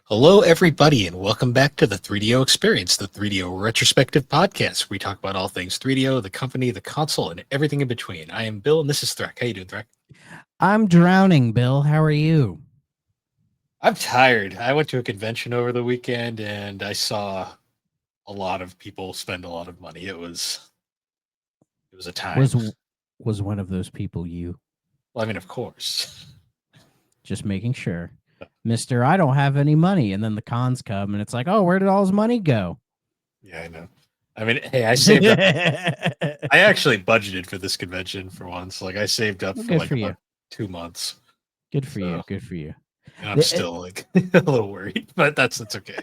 Hello, everybody, and welcome back to the 3DO Experience, the 3DO Retrospective Podcast. We talk about all things 3DO, the company, the console, and everything in between. I am Bill, and this is Threk. How you doing, Threk? I'm drowning, Bill. How are you? I'm tired. I went to a convention over the weekend, and I saw a lot of people spend a lot of money. It was a Was time. was one of those people you? Well, I mean, of course. Just making sure. Mister, I don't have any money. And then the cons come and it's like, oh, where did all his money go? Yeah, I know. I mean, hey, I saved up. I actually budgeted for this convention for once. Like, I saved up Well, for good like for you. about 2 months. Good for you. So, Good for you. and I'm The- still like a little worried, but that's okay.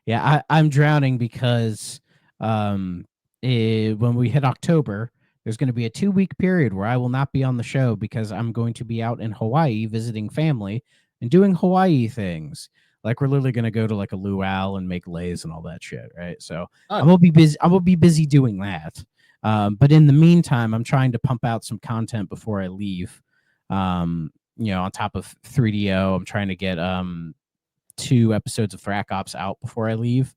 Yeah, I'm drowning because when we hit October, there's going to be a 2 week period where I will not be on the show because I'm going to be out in Hawaii visiting family and doing Hawaii things. Like we're literally going to go to like a luau and make leis and all that shit, right? So I'm gonna be busy. I'm gonna be busy doing that. But in the meantime, I'm trying to pump out some content before I leave. On top of 3DO, I'm trying to get 2 episodes of Thrack Ops out before I leave.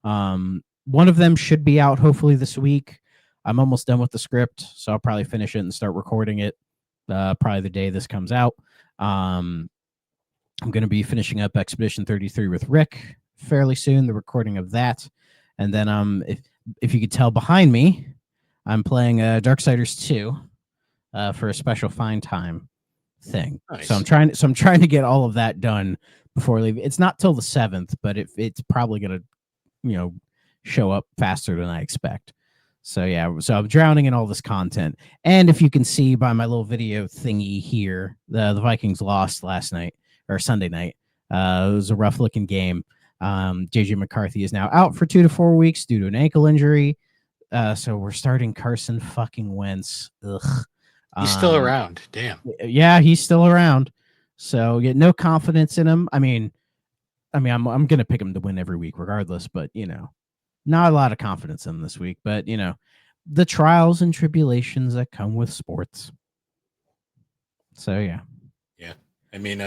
One of them should be out hopefully this week. I'm almost done with the script, so I'll probably finish it and start recording it probably the day this comes out. I'm going to be finishing up Expedition 33 with Rick fairly soon, the recording of that. And then if you could tell behind me, I'm playing Darksiders 2 for a special fine time thing. Nice. So I'm trying to get all of that done before I leave. It's not till the 7th, but it's probably gonna, show up faster than I expect. So yeah, so I'm drowning in all this content. And if you can see by my little video thingy here, the Vikings lost last night or Sunday night. It was a rough looking game. JJ McCarthy is now out for 2 to 4 weeks due to an ankle injury. So we're starting Carson fucking Wentz. Ugh. He's still around. Damn. Yeah, he's still around. So yeah, no confidence in him. I'm gonna pick him to win every week regardless, but not a lot of confidence in him this week. But the trials and tribulations that come with sports. So yeah. Yeah. I mean,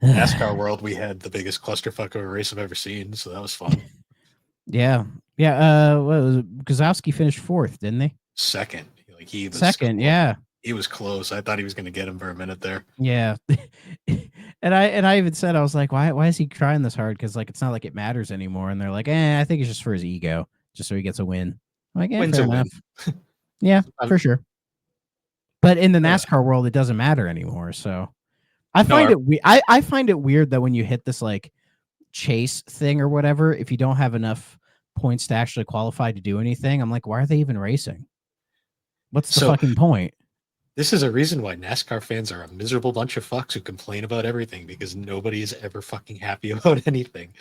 NASCAR world, we had the biggest clusterfuck of a race I've ever seen, so that was fun. Yeah. What was it? Gazowski finished 4th, didn't they? Second. Like he was second. Yeah. He was close. I thought he was gonna get him for a minute there. Yeah. and I even said, I was like, why is he trying this hard? Because like it's not like it matters anymore. And they're like, I think it's just for his ego, just so he gets a win. I'm like, Wins fair a enough. win. Yeah, for sure. But in the NASCAR world, it doesn't matter anymore. So I find I find it weird that when you hit this like chase thing or whatever, if you don't have enough points to actually qualify to do anything, I'm like, why are they even racing? What's the fucking point? This is a reason why NASCAR fans are a miserable bunch of fucks who complain about everything because nobody is ever fucking happy about anything.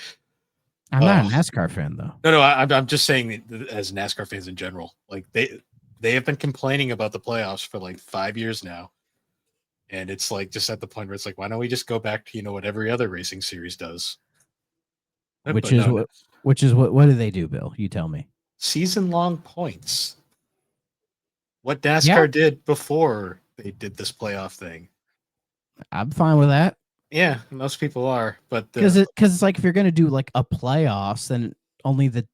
I'm not a NASCAR fan though. No, I'm just saying as NASCAR fans in general, like they have been complaining about the playoffs for like 5 years now. And it's like just at the point where it's like, why don't we just go back to, what every other racing series does? Which is what do they do, Bill? You tell me. Season long points. What NASCAR did before they did this playoff thing. I'm fine with that. Yeah, most people are, but because it's like if you're going to do like a playoffs, then only the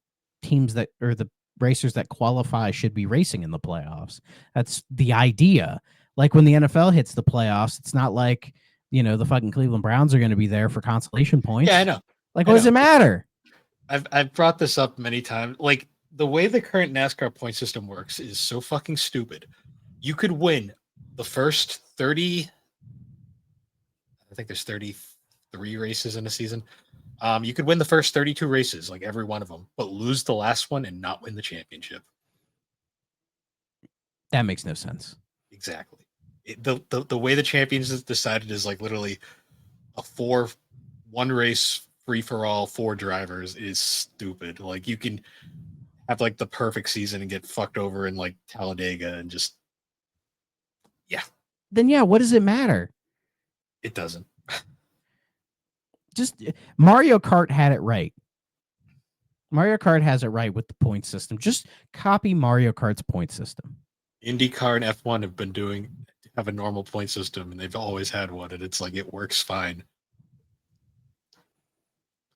teams that or the racers that qualify should be racing in the playoffs. That's the idea. Like when the NFL hits the playoffs, it's not like the fucking Cleveland Browns are going to be there for consolation points. Yeah, I know. Like, what does it matter? I've brought this up many times. Like the way the current NASCAR point system works is so fucking stupid. You could win the first 30. I think there's 33 races in a season. You could win the first 32 races, like every one of them, but lose the last one and not win the championship. That makes no sense. Exactly. The way the champions is decided is like literally a 1 race free for all 4 drivers is stupid. Like you can have like the perfect season and get fucked over in like Talladega and just Then what does it matter? It doesn't. Just Mario Kart had it right. Mario Kart has it right with the point system. Just copy Mario Kart's point system. IndyCar and F1 have a normal point system, and they've always had one, and it's like it works fine.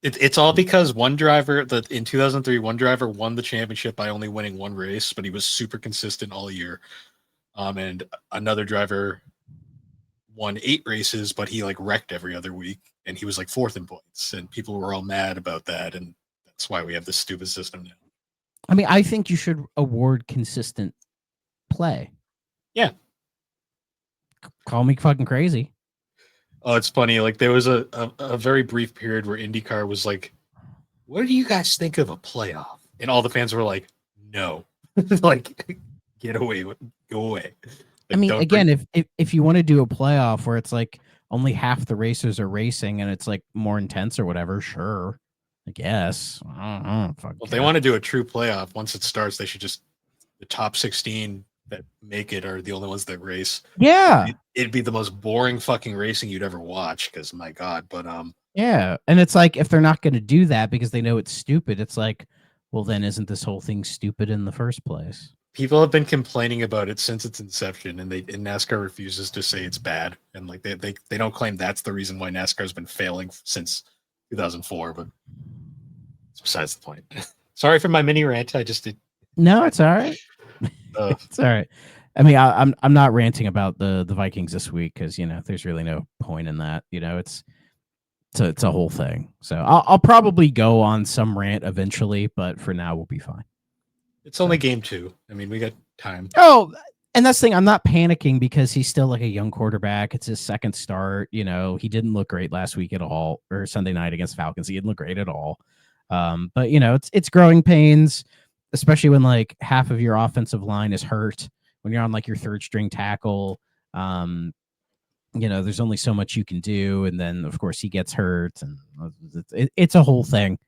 It's all because one driver, in 2003, one driver won the championship by only winning one race, but he was super consistent all year. And another driver won 8 races, but he like wrecked every other week, and he was like fourth in points, and people were all mad about that, and that's why we have this stupid system now. I mean, I think you should award consistent play. Yeah. Call me fucking crazy. Oh, it's funny. Like there was a very brief period where IndyCar was like, "What do you guys think of a playoff?" And all the fans were like, "No, like get away, go away." I Like, mean, don't again, bring- if you want to do a playoff where it's like only half the racers are racing and it's like more intense or whatever, sure, I guess. I don't know, well, if they want to do a true playoff, once it starts, they should just the top 16 that make it are the only ones that race. Yeah, It'd be the most boring fucking racing you'd ever watch because my god. But yeah, and it's like if they're not going to do that because they know it's stupid, it's like, well, then isn't this whole thing stupid in the first place? people have been complaining about it since its inception, and NASCAR refuses to say it's bad, and like they don't claim that's the reason why NASCAR's been failing since 2004. But it's besides the point. Sorry for my mini rant. I just did. No, it's all right. It's all right. I mean, I'm not ranting about the Vikings this week because there's really no point in that. It's a whole thing. So I'll probably go on some rant eventually, but for now we'll be fine. It's only game 2. I mean, we got time. Oh, and that's the thing. I'm not panicking because he's still like a young quarterback. It's his second start. He didn't look great last week at all, or Sunday night against Falcons. He didn't look great at all. But it's growing pains, especially when like half of your offensive line is hurt. When you're on like your third string tackle, there's only so much you can do, and then of course he gets hurt, and it's a whole thing.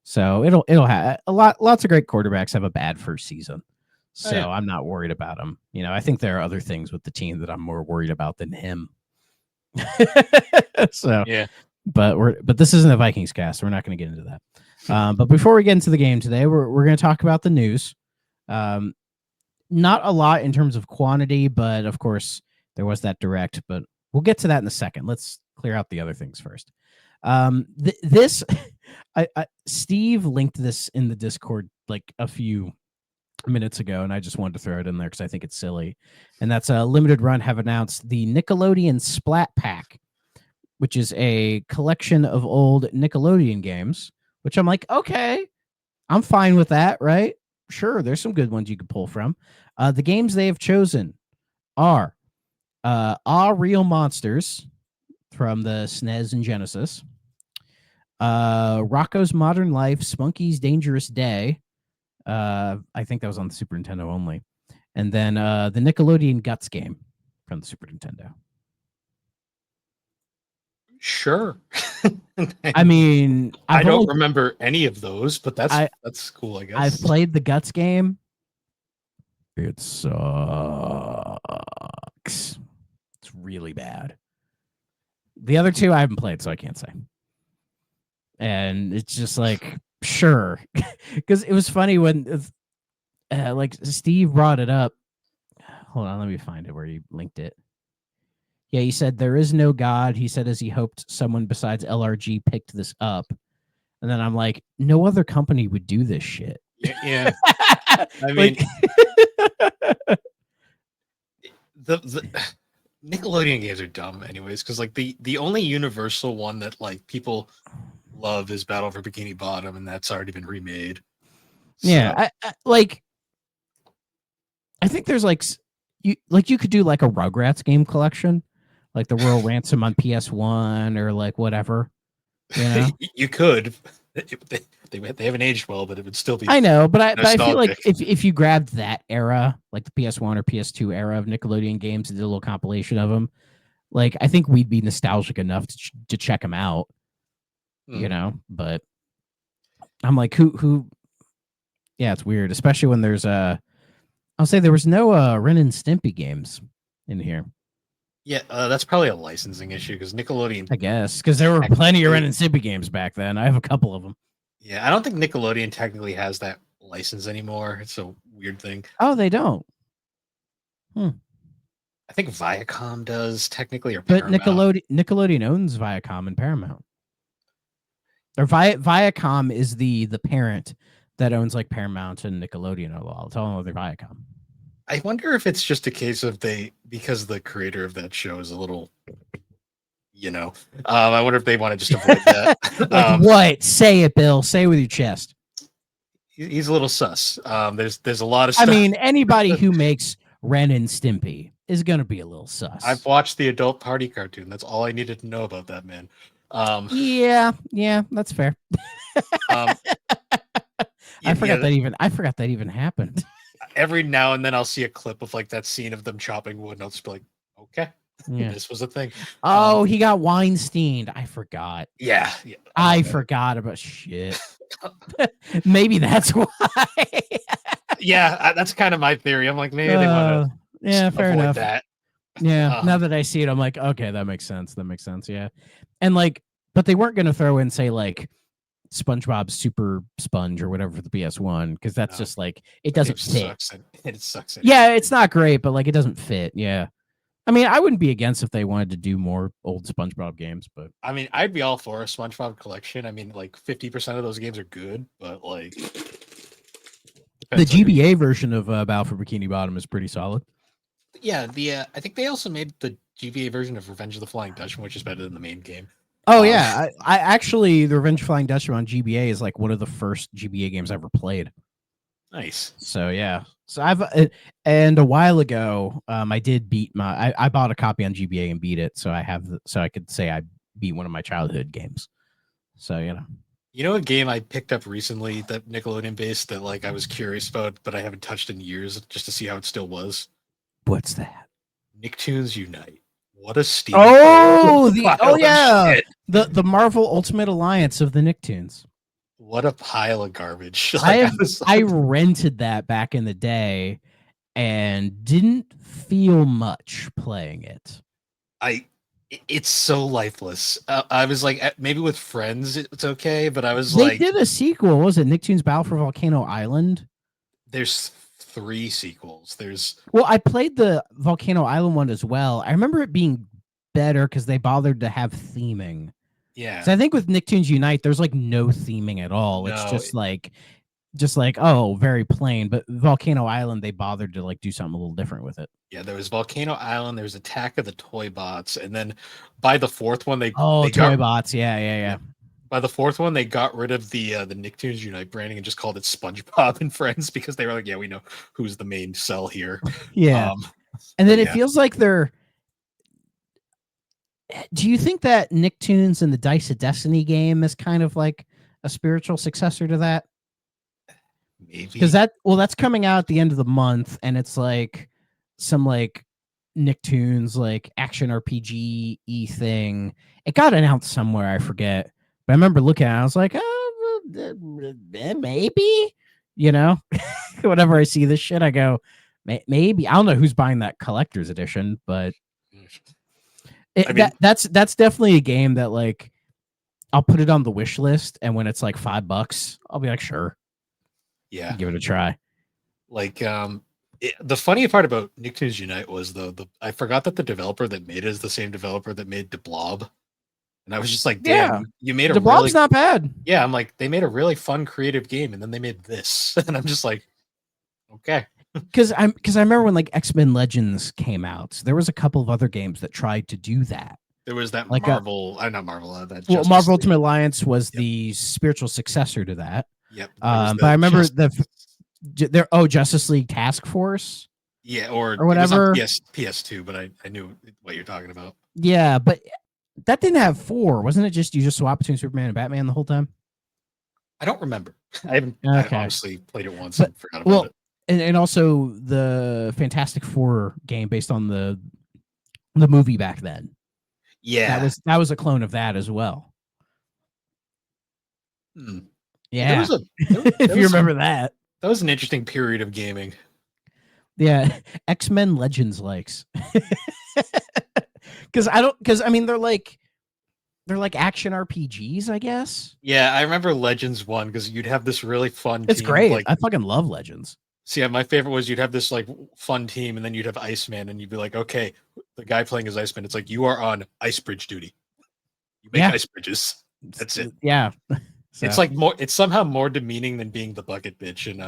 So it'll have lots of great quarterbacks have a bad first season. So yeah. I'm not worried about him. I think there are other things with the team that I'm more worried about than him. So Yeah. But this isn't a Vikings cast, so we're not going to get into that. But before we get into the game today, we're going to talk about the news. Not a lot in terms of quantity, but of course there was that direct. But we'll get to that in a second. Let's clear out the other things first. This, Steve linked this in the Discord like a few minutes ago, and I just wanted to throw it in there because I think it's silly. And that's a limited run have announced the Nickelodeon Splat Pack, which is a collection of old Nickelodeon games, which I'm like, okay, I'm fine with that, right? Sure, there's some good ones you could pull from. The games they have chosen are Real Monsters from the SNES and Genesis, Rocco's Modern Life, Spunky's Dangerous Day. I think that was on the Super Nintendo only. And then the Nickelodeon Guts game from the Super Nintendo. Sure. I mean, I don't remember any of those, but that's cool, I guess. I've played the Guts game. It sucks. It's really bad. The other two I haven't played, so I can't say. And it's just like, sure. Because it was funny when like Steve brought it up. Hold on, let me find it where he linked it. Yeah, he said there is no God. He said as he hoped someone besides LRG picked this up. And then I'm like, no other company would do this shit. Yeah. I mean, the Nickelodeon games are dumb anyways, because like the only universal one that like people love is Battle for Bikini Bottom, and that's already been remade. So. Yeah, I think there's like you could do like a Rugrats game collection, like the Royal Ransom on PS1 or like whatever. You could. They haven't aged well, but it would still be. I know, but I feel like if you grabbed that era, like the PS1 or PS2 era of Nickelodeon games, and did a little compilation of them, like I think we'd be nostalgic enough to check them out. But I'm like, who? Yeah, it's weird, especially when there's I'll say there was no Ren and Stimpy games in here. Yeah, that's probably a licensing issue because Nickelodeon. I guess because there were plenty of Ren and Stimpy games back then. I have a couple of them. Yeah, I don't think Nickelodeon technically has that license anymore. It's a weird thing. Oh, they don't. I think Viacom does technically, or but Paramount. Nickelodeon owns Viacom and Paramount. Or Viacom is the parent that owns like Paramount and Nickelodeon. I'll tell them they're Viacom. I wonder if it's just a case of because the creator of that show is a little, I wonder if they want to just avoid that. Like what? Say it, Bill. Say it with your chest. He's a little sus. There's a lot of I stuff. mean, anybody who makes Ren and Stimpy is gonna be a little sus. I've watched the adult party cartoon. That's all I needed to know about that man. Yeah, that's fair. Um, I forgot that even happened. Every now and then I'll see a clip of like that scene of them chopping wood, and I'll just be like, okay, Yeah. this was a thing. Oh, he got Weinstein. I forgot. Yeah. I forgot about shit. Maybe that's why. Yeah, that's kind of my theory. I'm like, maybe they want to fair avoid enough. that. Yeah, now that I see it, I'm like, okay, that makes sense. Yeah. And like, but they weren't gonna throw in, say, like SpongeBob Super Sponge or whatever for the PS1, because that's just like it doesn't fit. It sucks. Yeah, it's not great, but like it doesn't fit. Yeah. I mean, I wouldn't be against if they wanted to do more old SpongeBob games, but I mean, I'd be all for a SpongeBob collection. I mean, like 50% of those games are good, but like the GBA version of Battle for Bikini Bottom is pretty solid. Yeah, I think they also made the GBA version of Revenge of the Flying Dutchman, which is better than the main game. Oh yeah, I actually the Revenge of the Flying Dutchman on GBA is like one of the first GBA games I ever played. Nice. So yeah, so and a while ago, I did beat I bought a copy on GBA and beat it, so I could say I beat one of my childhood games. So you know a game I picked up recently that Nickelodeon based that like I was curious about, but I haven't touched in years just to see how it still was. What's that? Nicktoons Unite. What a Steam! Yeah, the Marvel Ultimate Alliance of the Nicktoons. What a pile of garbage! I rented that back in the day and didn't feel much playing it. It's so lifeless. I was like, maybe with friends it's okay, but I was they did a sequel. What was it Nicktoons Battle for Volcano Island? There's 3 sequels. Well, I played the Volcano Island one as well. I remember it being better because they bothered to have theming. Yeah. So I think with Nicktoons Unite, there's like no theming at all. No, it's just like oh, very plain. But Volcano Island, they bothered to like do something a little different with it. Yeah, there was Volcano Island, there was Attack of the Toy Bots, and then by the 4th one they Toy Bots, yeah. By the 4th one, they got rid of the Nicktoons Unite branding and just called it SpongeBob and Friends because they were like, yeah, we know who's the main cell here. Yeah. And then it feels like they're. Do you think that Nicktoons and the Dice of Destiny game is kind of like a spiritual successor to that? Maybe. Because that's coming out at the end of the month, and it's like some like Nicktoons like action RPG thing. It got announced somewhere, I forget. But I remember looking at it, I was like, oh, maybe, whenever I see this shit, I go, maybe. I don't know who's buying that collector's edition, but that's definitely a game that like I'll put it on the wish list, and when it's like $5, I'll be like, sure. Yeah. Give it a try. Like, the funny part about Nicktoons Unite was though, I forgot that the developer that made it is the same developer that made The Blob. And I was just like, damn, you made The Blob's not bad. Yeah, I'm like, they made a really fun, creative game, and then they made this. And I'm just like, okay. Because I remember when like X-Men Legends came out, there was a couple of other games that tried to do that. There was that like Marvel, not Marvel, that Marvel Ultimate Alliance was the spiritual successor to that. Yep. But I remember Justice League Task Force. Yeah, or whatever. PS2, but I knew what you're talking about. Yeah, but that didn't have 4, wasn't it? Just you just swap between Superman and Batman the whole time. I don't remember. I haven't. I honestly played it once and forgot about it. And also the Fantastic Four game based on the movie back then. Yeah, that was a clone of that as well. Yeah, if you remember that. That was an interesting period of gaming. Yeah, X-Men Legends likes. Because I mean they're like action RPGs, I guess. Yeah, I remember Legends 1 because you'd have this really fun It's great. I fucking love Legends. So yeah, my favorite was you'd have this like fun team, and then you'd have Iceman, and you'd be like, okay, the guy playing as Iceman, it's like you are on ice bridge duty. You make ice bridges. That's it. Yeah. It's So like more. It's somehow more demeaning than being the bucket bitch in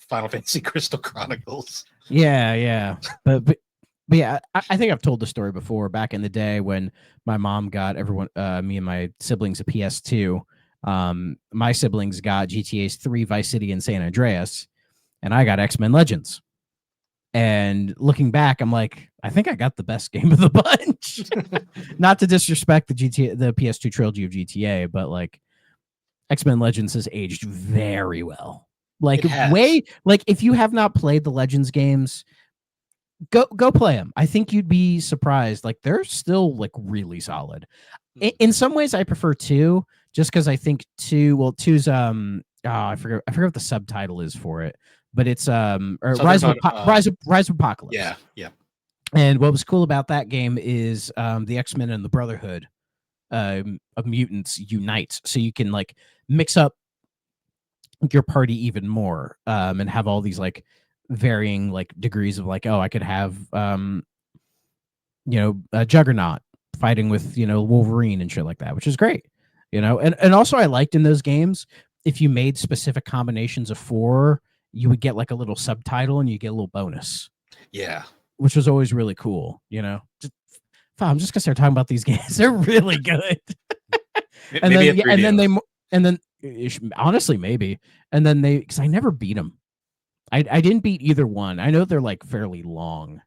Final Fantasy Crystal Chronicles. yeah. But yeah, I think I've told the story before. Back in the day when my mom got everyone, me and my siblings, a PS2. My siblings got GTA's 3, Vice City, and San Andreas, and I got X-Men Legends. And looking back, I'm like, I think I got the best game of the bunch. Not to disrespect the GTA, the PS2 trilogy of GTA, but like X-Men Legends has aged very well. Like It has. way, like if you have not played the Legends games, go play them. I think you'd be surprised. Like they're still like really solid. In some ways, I prefer two, just because I think two. Well, two's I forget what the subtitle is for it, but it's or Something about Rise of Apocalypse. yeah, yeah, And what was cool about that game is the X-Men and the Brotherhood of mutants unite, so you can like mix up your party even more, and have all these like varying like degrees of like, oh, I could have a Juggernaut fighting with Wolverine and shit like that, which is great. And also I liked in those games, if you made specific combinations of four, you would get like a little subtitle and you get a little bonus, yeah. which was always really cool. I'm just gonna start talking about these games. They're really good. And Maybe then a yeah, and 3DS. then honestly maybe, and then because I never beat them. I didn't beat either one. I know they're like fairly long,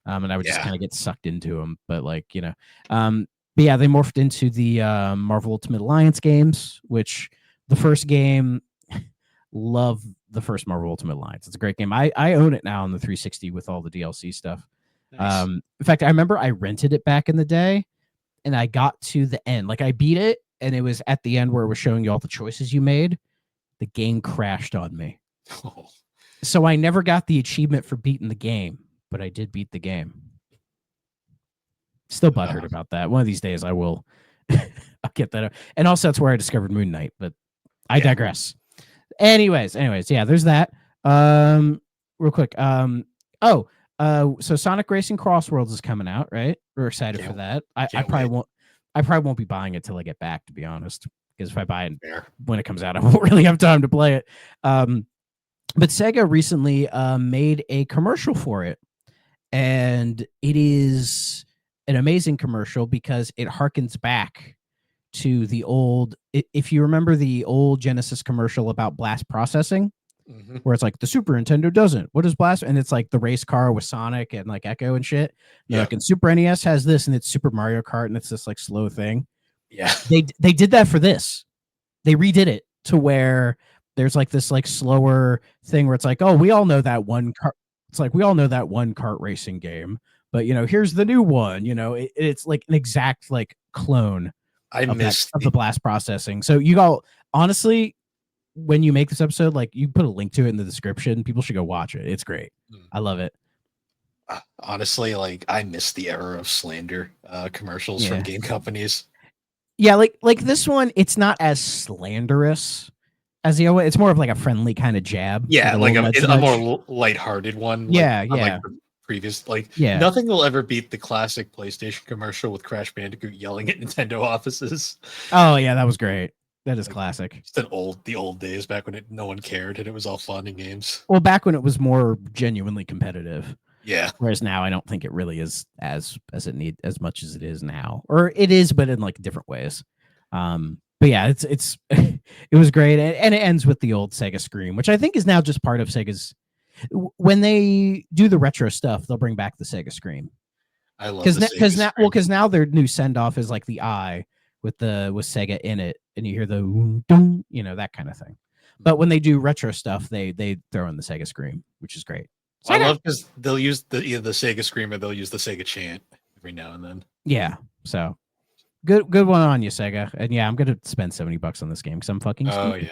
and I would just Yeah, kind of get sucked into them. But but yeah, they morphed into the Marvel Ultimate Alliance games, which the first game, love the first Marvel Ultimate Alliance. It's a great game. I own it now on the 360 with all the DLC stuff. nice. In fact, I remember I rented it back in the day, and I got to the end. Like I beat it, and it was at the end where it was showing you all the choices you made. The game crashed on me. Oh, So I never got the achievement for beating the game, but I did beat the game. Still butthurt about that. One of these days I will I'll get that up. And also that's where I discovered Moon Knight, but I yeah, digress. Anyways, yeah, there's that. Real quick. So Sonic Racing Crossworlds is coming out, right? We're excited for can't that. I can't probably wait. won't I probably won't be buying it till I get back, to be honest. Because if I buy it Fair. when it comes out, I won't really have time to play it. But Sega recently made a commercial for it, and it is an amazing commercial because it harkens back to the old. If you remember the old Genesis commercial about blast processing, Hmm. where it's like the Super Nintendo doesn't. What is blast? And it's like the race car with Sonic and like Echo and shit. And they're Yeah, like, and Super NES has this, and it's Super Mario Kart, and it's this like slow thing. yeah. They did that for this. They redid it to where there's like this like slower thing where it's like, oh, we all know that one car. It's like we all know that one kart racing game, but here's the new one. It's like an exact like clone I of that missed of the the. blast processing. So you go honestly, when you make this episode, like you put a link to it in the description. People should go watch it. It's great. I love it. Honestly, like I missed the era of slander commercials from Yeah. game companies. Yeah, like this one, it's not as slanderous as the other. It's more of like a friendly kind of jab, like Yeah, a like little nudge a more nudge. lighthearted one, like Yeah, unlike yeah, the previous. Like yeah. nothing will ever beat the classic PlayStation commercial with Crash Bandicoot yelling at Nintendo offices. Oh yeah, that was great. That is Like classic. just the old days back when no one cared and it was all fun and games. Well, back when it was more genuinely competitive, Yeah, whereas now I don't think it really is as it need as much as it is now, or it is, but in like different ways. But yeah, it's it was great, and it ends with the old Sega Scream, which I think is now just part of Sega's. When they do the retro stuff, they'll bring back the Sega Scream I love the Sega Scream. because now their new send off is like the eye with Sega in it, and you hear the dun, that kind of thing. But when they do retro stuff, they throw in the Sega Scream, which is great. I Sega, love because they'll use either the Sega Scream or they'll use the Sega chant every now and then. yeah. So good one on you, Sega. And yeah, I'm gonna spend $70 on this game because I'm fucking Oh stupid.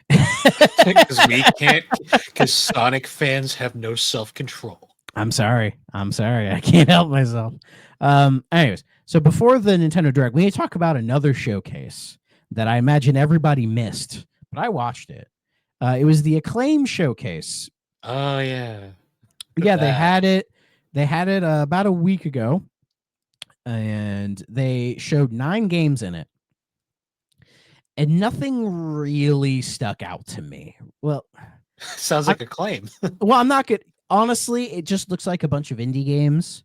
yeah, because we can't. Because Sonic fans have no self control. I'm sorry. I can't help myself. Anyways, so before the Nintendo Direct, we need to talk about another showcase that I imagine everybody missed, but I watched it. It was the Acclaim showcase. Oh yeah, look Yeah, at that. They had it about a week ago, and they showed 9 games in it. and nothing really stuck out to me. Well, Sounds I, like a claim. I'm not good. Honestly, it just looks like a bunch of indie games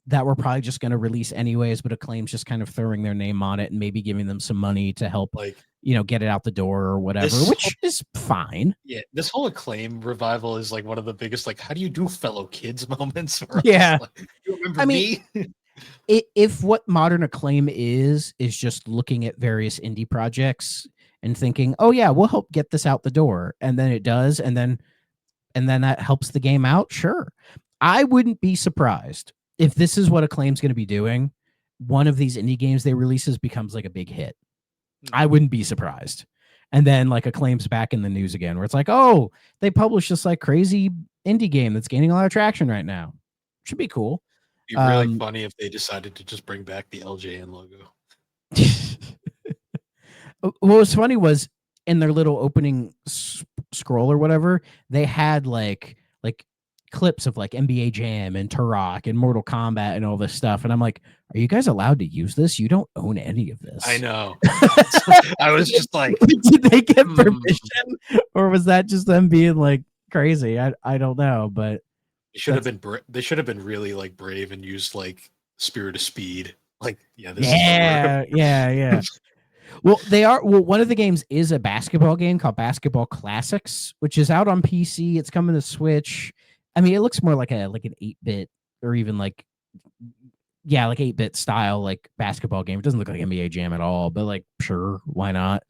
that we're probably just going to release anyways, but Acclaim's just kind of throwing their name on it and maybe giving them some money to help, Like get it out the door or whatever, this whole, which is fine. yeah, this whole Acclaim revival is like one of the biggest, like, how do you do fellow kids moments for us? Yeah. Like, you remember I mean, me? if what modern Acclaim is just looking at various indie projects and thinking, oh yeah, we'll help get this out the door, and then it does, and then that helps the game out, sure. I wouldn't be surprised if this is what Acclaim's going to be doing. One of these indie games they releases becomes like a big hit. I wouldn't be surprised. And then like Acclaim's back in the news again, where it's like, oh, they published this like crazy indie game that's gaining a lot of traction right now. Should be cool. It'd be really funny if they decided to just bring back the LJN logo. What was funny was in their little opening scroll or whatever, they had like clips of like NBA Jam and Turok and Mortal Kombat and all this stuff. And I'm like, are you guys allowed to use this? You don't own any of this. I know. I was just like, did they get permission, or was that just them being like crazy? I don't know, but they should have been they should have been really like brave and used like Spirit of Speed. Like, yeah, this is yeah. Well, one of the games is a basketball game called Basketball Classics, which is out on PC. It's coming to Switch. I mean, it looks more like an 8-bit or even like 8-bit style like basketball game. It doesn't look like NBA Jam at all, but like sure, why not?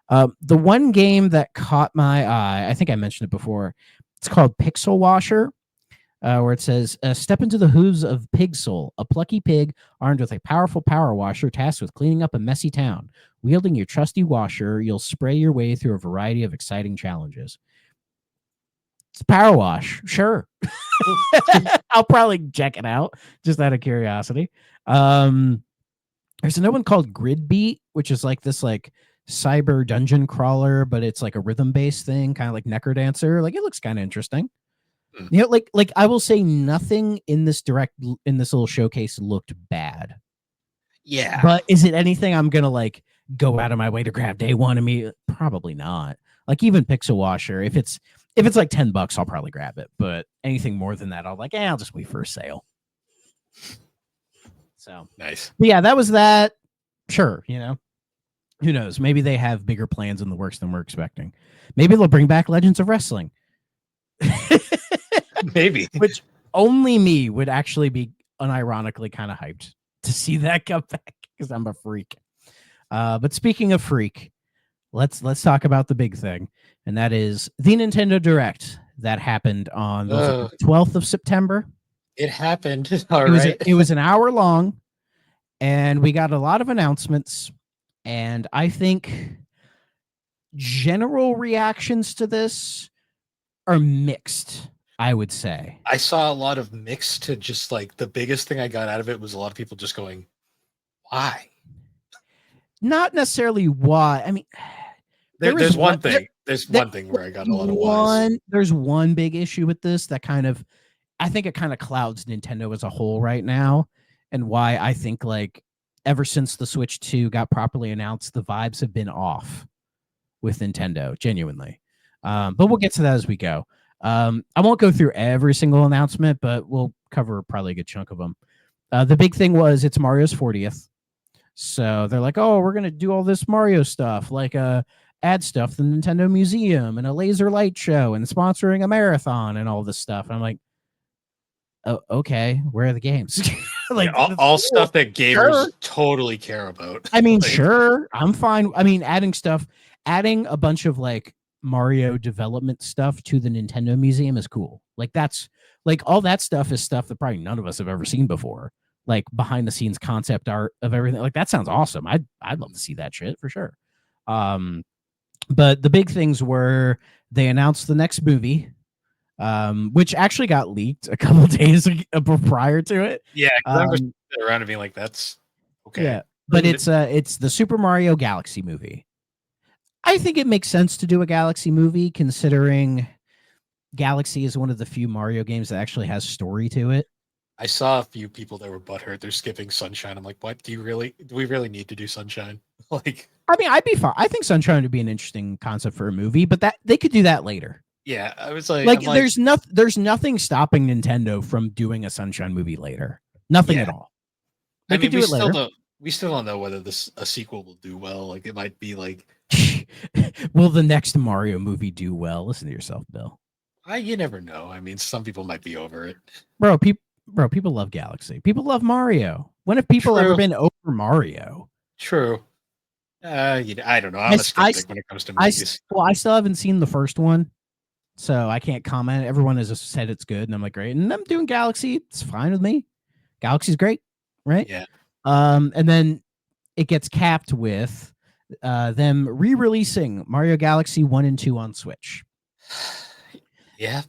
The one game that caught my eye, I think I mentioned it before. It's called Pixel Washer. Where it says, step into the hooves of Pigsoul, a plucky pig armed with a powerful power washer tasked with cleaning up a messy town. Wielding your trusty washer, you'll spray your way through a variety of exciting challenges. It's Power Wash, sure. I'll probably check it out, just out of curiosity. There's another one called Grid Beat, which is like this like cyber dungeon crawler, but it's like a rhythm-based thing, kind of like NeuroDancer. Like, it looks kind of interesting. Like I will say nothing in this little showcase looked bad. Yeah. But is it anything I'm gonna like go out of my way to grab day one of me? Probably not. Like even Pixel Washer, if it's like $10, I'll probably grab it. But anything more than that, I'll just wait for a sale. So nice. But yeah, that was that. Sure, who knows? Maybe they have bigger plans in the works than we're expecting. Maybe they'll bring back Legends of Wrestling. Maybe. Which only me would actually be unironically kind of hyped to see that come back because I'm a freak. But speaking of freak, let's talk about the big thing, and that is the Nintendo Direct that happened on the 12th of September. It happened. All right. It was an hour long, and we got a lot of announcements, and I think general reactions to this are mixed, I would say. I saw a lot of mixed to just like the biggest thing I got out of it was a lot of people just going, why? Not necessarily why. I mean, there's one thing. There's one thing where I got a lot of whys. There's one big issue with this that I think it kind of clouds Nintendo as a whole right now, and why I think like ever since the Switch 2 got properly announced, the vibes have been off with Nintendo, genuinely. But we'll get to that as we go. I won't go through every single announcement, but we'll cover probably a good chunk of them. The big thing was it's Mario's 40th. So they're like, oh, we're going to do all this Mario stuff, like ad stuff, the Nintendo Museum and a laser light show and sponsoring a marathon and all this stuff. And I'm like, oh, okay, where are the games? Like all stuff that gamers totally care about. I mean, sure, I'm fine. I mean, adding a bunch of like Mario development stuff to the Nintendo Museum is cool. Like that's like all that stuff is stuff that probably none of us have ever seen before. Like behind the scenes concept art of everything. Like that sounds awesome. I'd love to see that shit for sure. But the big things were they announced the next movie, which actually got leaked a couple days prior to it. Yeah, I was around and being like, that's okay. Yeah, but it's the Super Mario Galaxy movie. I think it makes sense to do a Galaxy movie, considering Galaxy is one of the few Mario games that actually has story to it. I saw a few people that were butthurt. They're skipping Sunshine. I'm like, what? Do we really need to do Sunshine? Like, I mean, I'd be fine. I think Sunshine would be an interesting concept for a movie, but that they could do that later. yeah, I was like, Like, I'm like, there's nothing stopping Nintendo from doing a Sunshine movie later. Nothing yeah. at all. I They could mean, do it later. we still don't know whether this a sequel will do well. Like, it might be like, Will the next Mario movie do well? Listen to yourself, Bill. you never know. I mean, some people might be over it. Bro, people love Galaxy. People love Mario. When have people ever True, been over Mario? true. I don't know. I'm a skeptic when it comes to movies. Well, I still haven't seen the first one, so I can't comment. Everyone has just said it's good, and I'm like, great. And I'm doing Galaxy. It's fine with me. Galaxy's great, right? Yeah. And then it gets capped with them re-releasing Mario Galaxy 1 and 2 on Switch. Yep.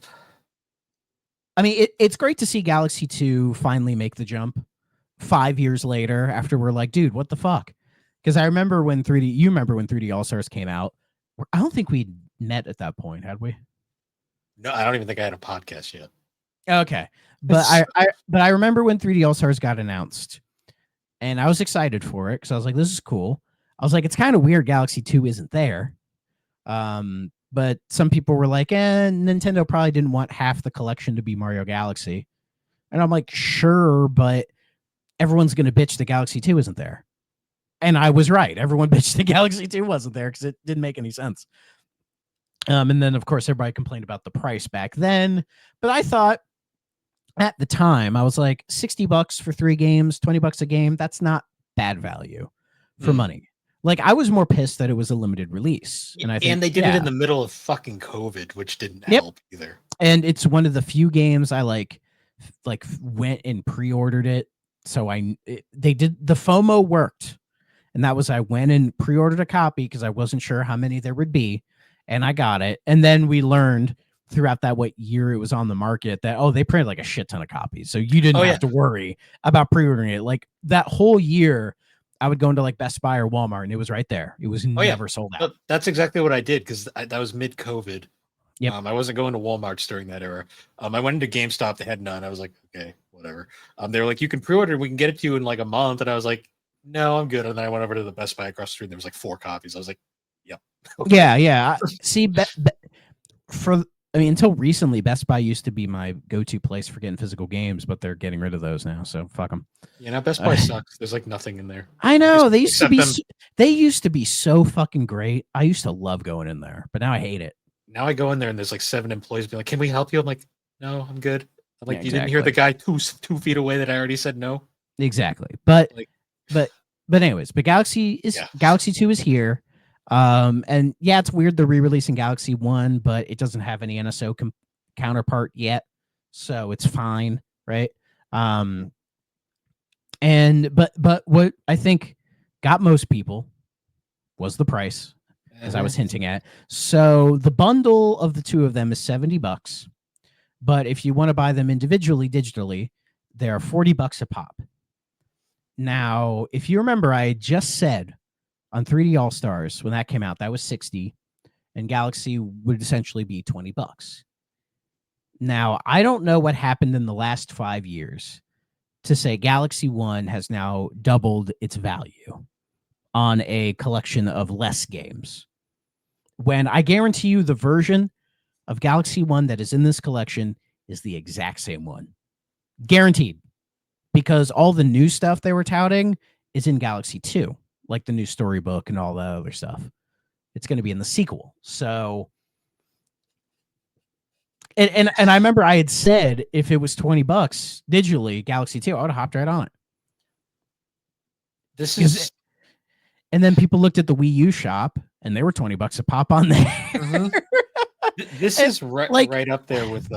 I mean, it's great to see Galaxy 2 finally make the jump 5 years later after we're like, dude, what the fuck? Because I remember when 3D, you remember when 3D All Stars came out. I don't think we met at that point, had we? No, I don't even think I had a podcast yet. Okay. But I remember when 3D All Stars got announced, and I was excited for it because I was like, this is cool. I was like, it's kind of weird Galaxy 2 isn't there. But some people were like, Nintendo probably didn't want half the collection to be Mario Galaxy. And I'm like, sure, but everyone's going to bitch that Galaxy 2 isn't there. And I was right. Everyone bitched that Galaxy 2 wasn't there because it didn't make any sense. And then, of course, everybody complained about the price back then. But I thought at the time, I was like, $60 for 3 games, $20 a game. That's not bad value for money. Like, I was more pissed that it was a limited release. And I think, and they did it in the middle of fucking COVID, which didn't help either. And it's one of the few games I like went and pre-ordered it. So they did, the FOMO worked. And that was, I went and pre-ordered a copy because I wasn't sure how many there would be. And I got it. And then we learned throughout that what year it was on the market that, they printed like a shit ton of copies. So you didn't have to worry about pre-ordering it. Like that whole year, I would go into like Best Buy or Walmart and it was right there. It was never sold out. That's exactly what I did because that was mid-COVID. Yep. I wasn't going to Walmarts during that era. I went into GameStop. They had none. I was like, okay, whatever. They were like, you can pre-order. We can get it to you in like a month. And I was like, no, I'm good. And then I went over to the Best Buy across the street and there was like 4 copies. I was like, yep. Okay. Yeah. See, until recently, Best Buy used to be my go-to place for getting physical games, but they're getting rid of those now. So fuck them. Yeah, now Best Buy sucks. There's like nothing in there. I know they used to be so fucking great. I used to love going in there, but now I hate it. Now I go in there and there's like 7 employees being like, "Can we help you?" I'm like, "No, I'm good." I'm like, you didn't hear the guy 2 feet away that I already said no. Exactly, but anyways, but Galaxy 2 is here. And yeah, it's weird they're re-releasing Galaxy 1, but it doesn't have any NSO counterpart yet, so it's fine, right? But what I think got most people was the price, as I was hinting at. So the bundle of the two of them is $70, but if you want to buy them individually digitally, they are $40 a pop. Now, if you remember, I just said on 3D All Stars when that came out, that was $60, and Galaxy would essentially be $20. Now, I don't know what happened in the last 5 years to say Galaxy 1 has now doubled its value on a collection of less games. When I guarantee you the version of Galaxy 1 that is in this collection is the exact same one. Guaranteed. Because all the new stuff they were touting is in Galaxy 2, like the new storybook and all that other stuff. It's going to be in the sequel. So, and I remember I had said if it was $20 digitally, Galaxy 2, I would have hopped right on it. And then people looked at the Wii U shop and they were $20 a pop on there. Mm-hmm. This is right up there with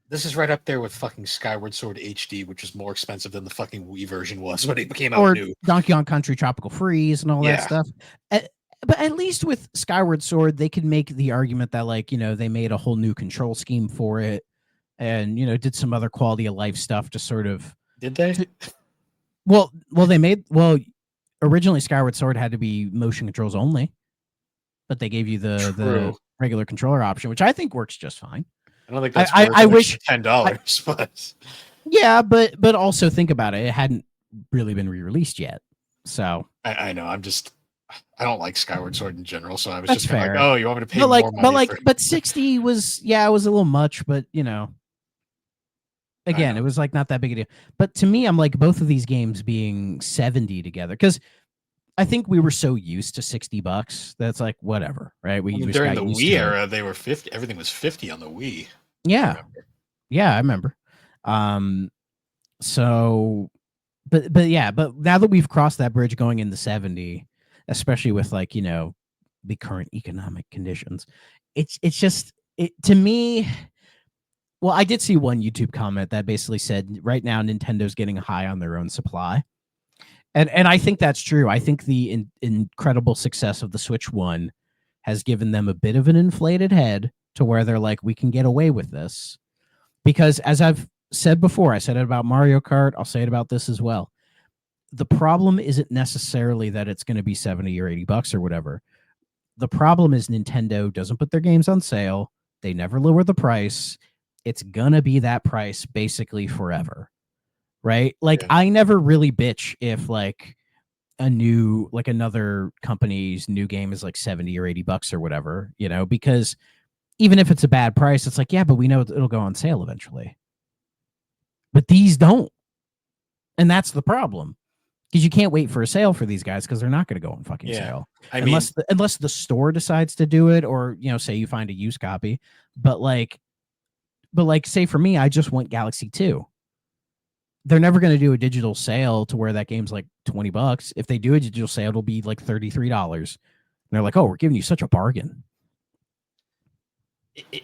This is right up there with fucking Skyward Sword HD, which is more expensive than the fucking Wii version was when it came out new. Donkey Kong Country Tropical Freeze and all that stuff. But at least with Skyward Sword, they could make the argument that, like, they made a whole new control scheme for it and, did some other quality of life stuff to sort of... Did they? Originally Skyward Sword had to be motion controls only, but they gave you the regular controller option, which I think works just fine. I don't think that's I wish $10, but yeah, but also think about it. It hadn't really been re-released yet. So I know. I don't like Skyward Sword in general, so I was that's just kind of like, fair. oh, you want me to pay But like, more money for? but 60 was, yeah, it was a little much, but I again, know. it was like not that big a deal. But to me, I'm like both of these games being 70 together because I think we were so used to $60 that's like whatever, right? I We mean, just during got the used Wii to it. era, they were 50. Everything was 50 on the Wii. I Yeah, remember. yeah, I remember. Um, so, but yeah, but now that we've crossed that bridge going into 70, especially with like the current economic conditions, it's just it to me. Well, I did see one YouTube comment that basically said right now Nintendo's getting high on their own supply. And I think that's true. I think the incredible success of the Switch 1 has given them a bit of an inflated head to where they're like, we can get away with this. Because as I've said before, I said it about Mario Kart, I'll say it about this as well. The problem isn't necessarily that it's going to be 70 or $80 or whatever. The problem is Nintendo doesn't put their games on sale. They never lower the price. It's going to be that price basically forever. Right? Like Yeah. I never really bitch if like another company's new game is like 70 or $80 or whatever, because even if it's a bad price, it's like, yeah, but we know it'll go on sale eventually. But these don't. And that's the problem. Because you can't wait for a sale for these guys because they're not going to go on fucking Yeah. sale I mean, unless the store decides to do it, or say you find a used copy. But like say for me, I just want Galaxy 2. They're never going to do a digital sale to where that game's like $20. If they do a digital sale, it'll be like $33. And they're like, oh, we're giving you such a bargain.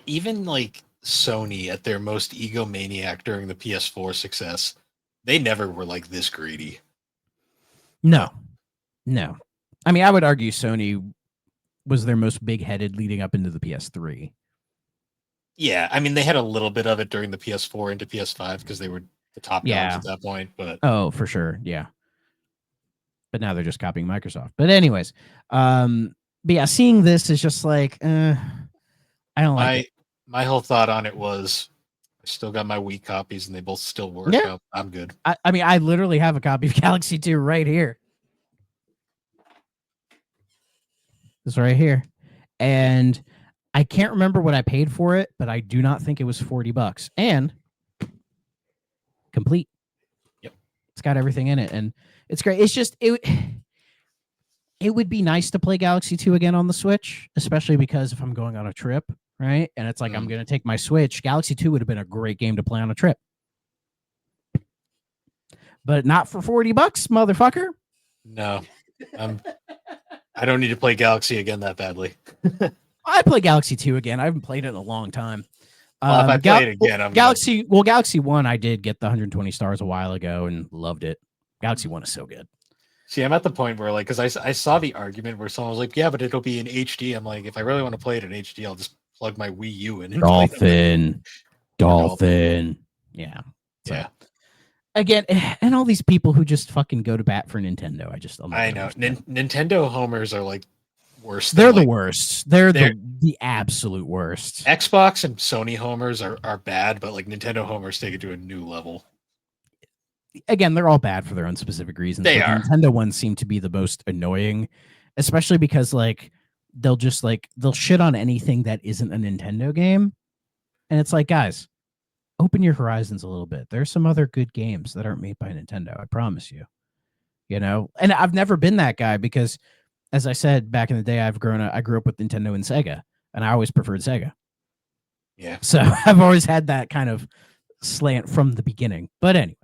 even like Sony at their most egomaniac during the PS4 success, they never were like this greedy. No, no. I mean, I would argue Sony was their most big headed leading up into the PS3. Yeah, I mean they had a little bit of it during the PS4 into PS5 because they were the top dogs Yeah. at that point, but Oh, for sure. Yeah. But now they're just copying Microsoft. But anyways, but yeah, seeing this is just like, I don't like my it. my whole thought on it was I still got my Wii copies and they both still work. Yeah. I'm good. I mean, I literally have a copy of Galaxy 2 right here. This right here. And I can't remember what I paid for it, but I do not think it was $40. And complete. Yep. It's got everything in it. And it's great. It's just it would be nice to play Galaxy 2 again on the Switch, especially because if I'm going on a trip, right? And it's like I'm going to take my Switch, Galaxy 2 would have been a great game to play on a trip. But not for $40, motherfucker. No. I don't need to play Galaxy again that badly. I play Galaxy 2 again. I haven't played it in a long time. Well, if I play it again, I'm Galaxy. Well, Galaxy 1, I did get the 120 stars a while ago and loved it. Galaxy 1 is so good. See, I'm at the point where, like, because I saw the argument where someone was like, yeah, but it'll be in HD. I'm like, if I really want to play it in HD, I'll just plug my Wii U in and play it. Dolphin. Yeah. So, yeah. Again, and all these people who just fucking go to bat for Nintendo. I know. Nintendo homers are like worse. They're the worst. They're the absolute worst. Xbox and Sony homers are bad, but like Nintendo homers take it to a new level. Again, they're all bad for their own specific reasons. They but are. The Nintendo ones seem to be the most annoying, especially because like they'll shit on anything that isn't a Nintendo game. And it's like, guys, open your horizons a little bit. There's some other good games that aren't made by Nintendo. I promise you. And I've never been that guy because, as I said back in the day, I grew up with Nintendo and Sega, and I always preferred Sega. Yeah. So I've always had that kind of slant from the beginning. But anyways,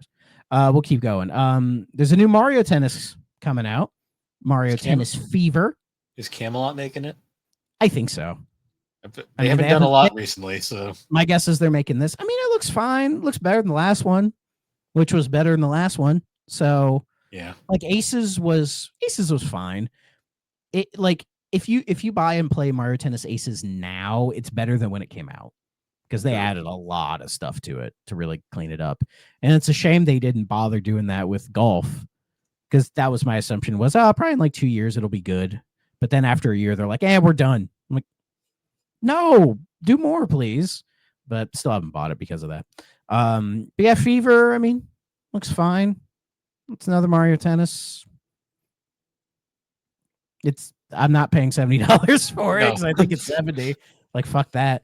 we'll keep going. There's a new Mario Tennis coming out. Mario Tennis Fever. Is Camelot making it? I think so. They haven't done a lot recently, so my guess is they're making this. I mean, it looks fine. It looks better than the last one, which was better than the last one. So yeah, like Aces was fine. It like if you buy and play Mario Tennis Aces now, it's better than when it came out because they added a lot of stuff to it to really clean it up. And it's a shame they didn't bother doing that with golf because that was my assumption was, probably in like 2 years it'll be good. But then after a year, they're like, we're done. I'm like, no, do more, please. But still haven't bought it because of that. But yeah, Fever, I mean, looks fine. It's another Mario Tennis. I'm not paying $70 for it No. because I think it's 70. Like fuck that.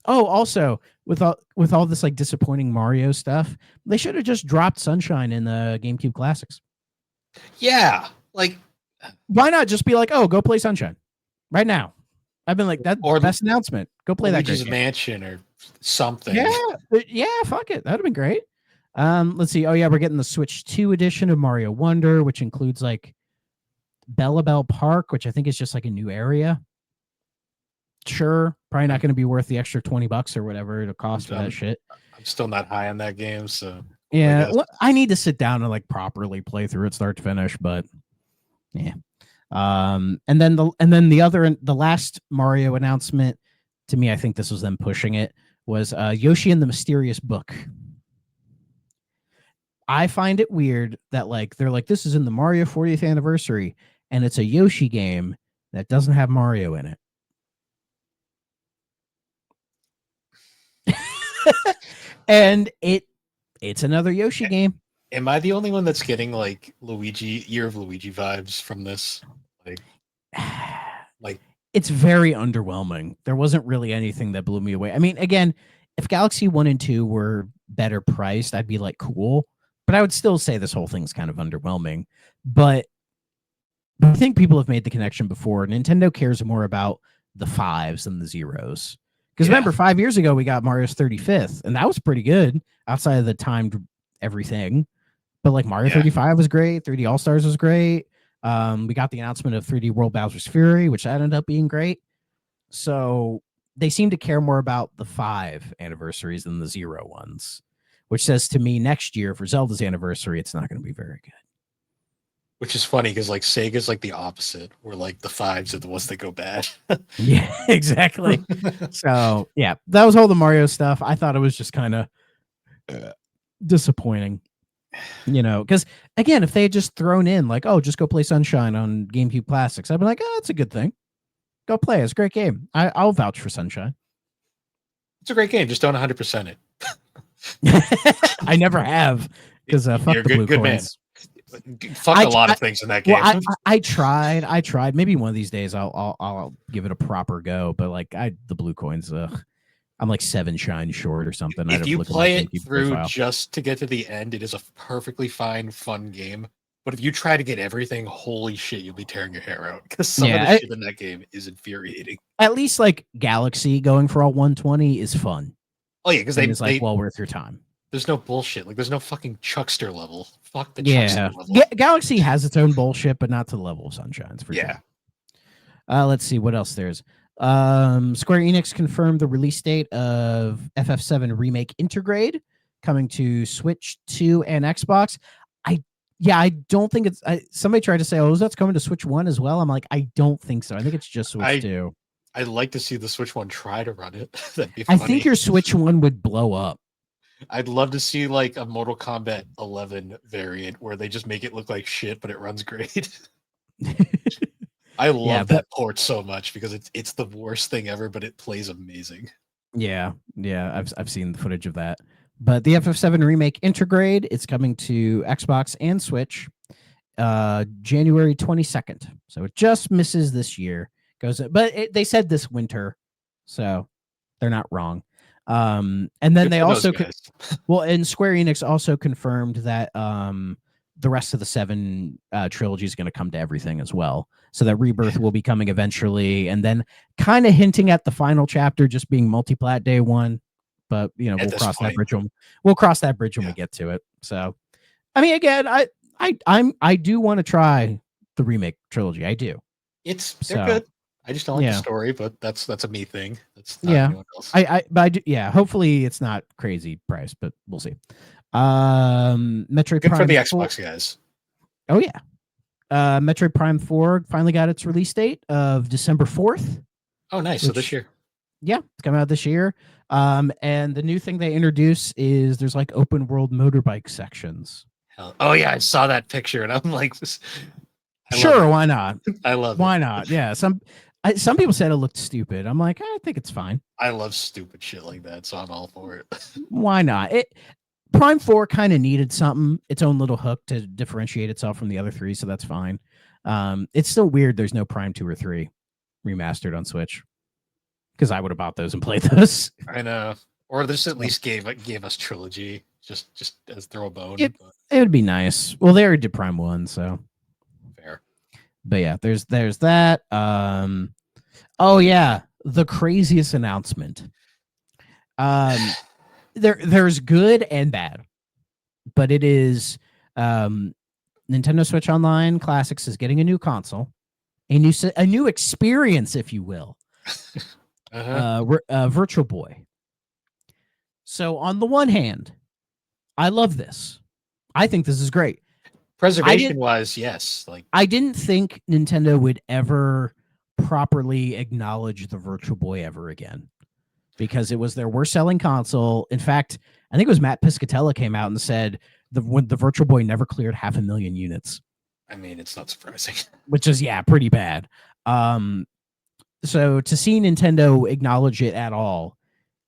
Also with all this like disappointing Mario stuff, they should have just dropped Sunshine in the GameCube Classics. Yeah. Like, Why not just be like, oh, go play Sunshine right now? I've been like, that's or best announcement. Go play that great Luigi's game. Mansion or something. Yeah, fuck it. That'd have been great. Let's see. Oh yeah, we're getting the Switch 2 edition of Mario Wonder, which includes like Bellabelle Park, which I think is just like a new area. Sure, probably not going to be worth the extra $20 or whatever it'll cost for that shit. I'm still not high on that game, so Yeah, I need to sit down and like properly play through it start to finish, but yeah. And then the last Mario announcement, to me, I think this was them pushing it, was Yoshi and the Mysterious Book. I find it weird that like they're like, this is in the Mario 40th anniversary, and it's a Yoshi game that doesn't have Mario in it. And it's another Yoshi game. Am I the only one that's getting like Year of Luigi vibes from this? Like It's very underwhelming. There wasn't really anything that blew me away. I mean, again, if Galaxy 1 and 2 were better priced, I'd be like, cool. But I would still say this whole thing's kind of underwhelming. But I think people have made the connection before. Nintendo cares more about the fives than the zeros. Because remember, 5 years ago, we got Mario's 35th, and that was pretty good outside of the timed everything. But like Mario 35 was great. 3D All Stars was great. We got the announcement of 3D World Bowser's Fury, which ended up being great. So they seem to care more about the 5 anniversaries than the 0 ones, which says to me next year for Zelda's anniversary, it's not going to be very good. Which is funny because like Sega's like the opposite, where like the 5s are the ones that go bad. Yeah, exactly. So yeah, that was all the Mario stuff. I thought it was just kind of disappointing, because again, if they had just thrown in like, oh, just go play Sunshine on GameCube Classics, I'd be like, oh, that's a good thing. Go play. It's a great game. I'll vouch for Sunshine. It's a great game. Just don't 100% it. I never have because fuck the blue good coins. Man. Fuck a lot of things in that game. Well, I tried. Maybe one of these days I'll give it a proper go. But like the blue coins, I'm like 7 shines short or something. If you play it through just to get to the end, it is a perfectly fine, fun game. But if you try to get everything, holy shit, you'll be tearing your hair out because some of the shit in that game is infuriating. At least like Galaxy going for all 120 is fun. Oh yeah, because it's like well worth your time. There's no bullshit. Like there's no fucking Chuckster level. Fuck the Chuckster level. Galaxy has its own bullshit, but not to the level of Sunshine's for sure. Let's see what else there's. Square Enix confirmed the release date of FF7 Remake Intergrade coming to Switch 2 and Xbox. I don't think it's. Somebody tried to say, "Oh, that's coming to Switch 1 as well." I'm like, I don't think so. I think it's just Switch 2. I'd like to see the Switch 1 try to run it. That'd be funny. I think your Switch 1 would blow up. I'd love to see like a Mortal Kombat 11 variant where they just make it look like shit, but it runs great. I love that port so much because it's the worst thing ever, but it plays amazing. Yeah, I've seen the footage of that. But the FF7 Remake Intergrade, it's coming to Xbox and Switch January 22nd. So it just misses this year. They said this winter, so they're not wrong. And then they also and Square Enix also confirmed that the rest of the 7 trilogy is going to come to everything as well. So that Rebirth will be coming eventually, and then kind of hinting at the final chapter just being multi-plat day 1. But we'll cross that bridge when we get to it. So, I mean, again, I do want to try the remake trilogy. I do. They're good. I just don't like the story, but that's a me thing. That's not anyone else. I do. Yeah. Hopefully, it's not crazy price, but we'll see. Metroid good Prime for the Xbox guys. Oh yeah. Metroid Prime 4 finally got its release date of December 4th. Oh, nice. So this year. Yeah, it's coming out this year. And the new thing they introduce is there's like open world motorbike sections. Oh yeah, I saw that picture and I'm like, sure, why not? I love why not? Yeah, some people said it looked stupid. I'm like, I think it's fine. I love stupid shit like that, so I'm all for it. Why not? Prime 4 kind of needed something, its own little hook to differentiate itself from the other three, so that's fine. It's still weird there's no Prime 2 or 3 remastered on Switch, because I would have bought those and played those. I know. Or this at So, least gave us trilogy, just as throw a bone. it But it would be nice. Well, they already did Prime 1, so. fair. But yeah, there's that. Oh yeah, the craziest announcement. There's good and bad, but it is Nintendo Switch Online Classics is getting a new console, a new experience, if you will. Virtual Boy. So on the one hand, I love this. I think this is great. Preservation wise, yes. Like, I didn't think Nintendo would ever properly acknowledge the Virtual Boy ever again, because it was their worst selling console. In fact, I think it was Matt Piscatella came out and said when the Virtual Boy never cleared 500,000 units. I mean, it's not surprising. Which is, yeah, pretty bad. So to see Nintendo acknowledge it at all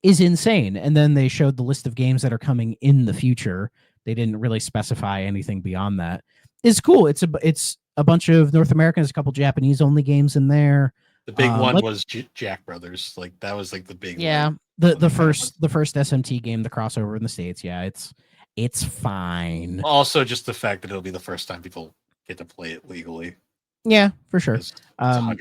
is insane. And then they showed the list of games that are coming in the future. They didn't really specify anything beyond that. It's cool. It's a bunch of North Americans, a couple Japanese only games in there. The big one was Jack Brothers. Like, that was like the big one. The first SMT game, the crossover in the States. Yeah, it's fine. Also, just the fact that it'll be the first time people get to play it legally. Yeah, for sure. It's $100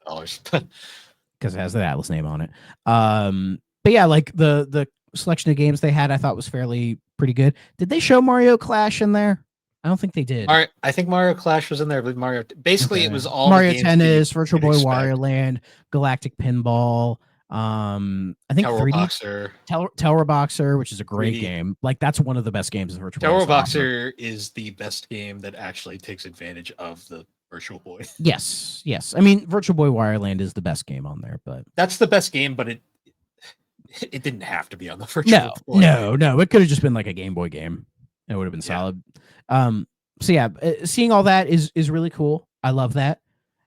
dollars. Because it has the Atlas name on it. But yeah, like the selection of games they had, I thought was pretty good. Did they show Mario Clash in there? I don't think they did. All right, I think Mario Clash was in there. But Mario, basically, it was all Mario Tennis, Virtual Boy Wario Land, Galactic Pinball. I think Tower Boxer. Tower Boxer, which is a great game. Like, that's one of the best games of Virtual Boy. Tower Boxer is the best game that actually takes advantage of the Virtual Boy. Yes. I mean, Virtual Boy Wario Land is the best game on there, but that's the best game. But it didn't have to be on the Virtual Boy. No. It could have just been like a Game Boy game. It would have been solid. So yeah, seeing all that is really cool. I love that.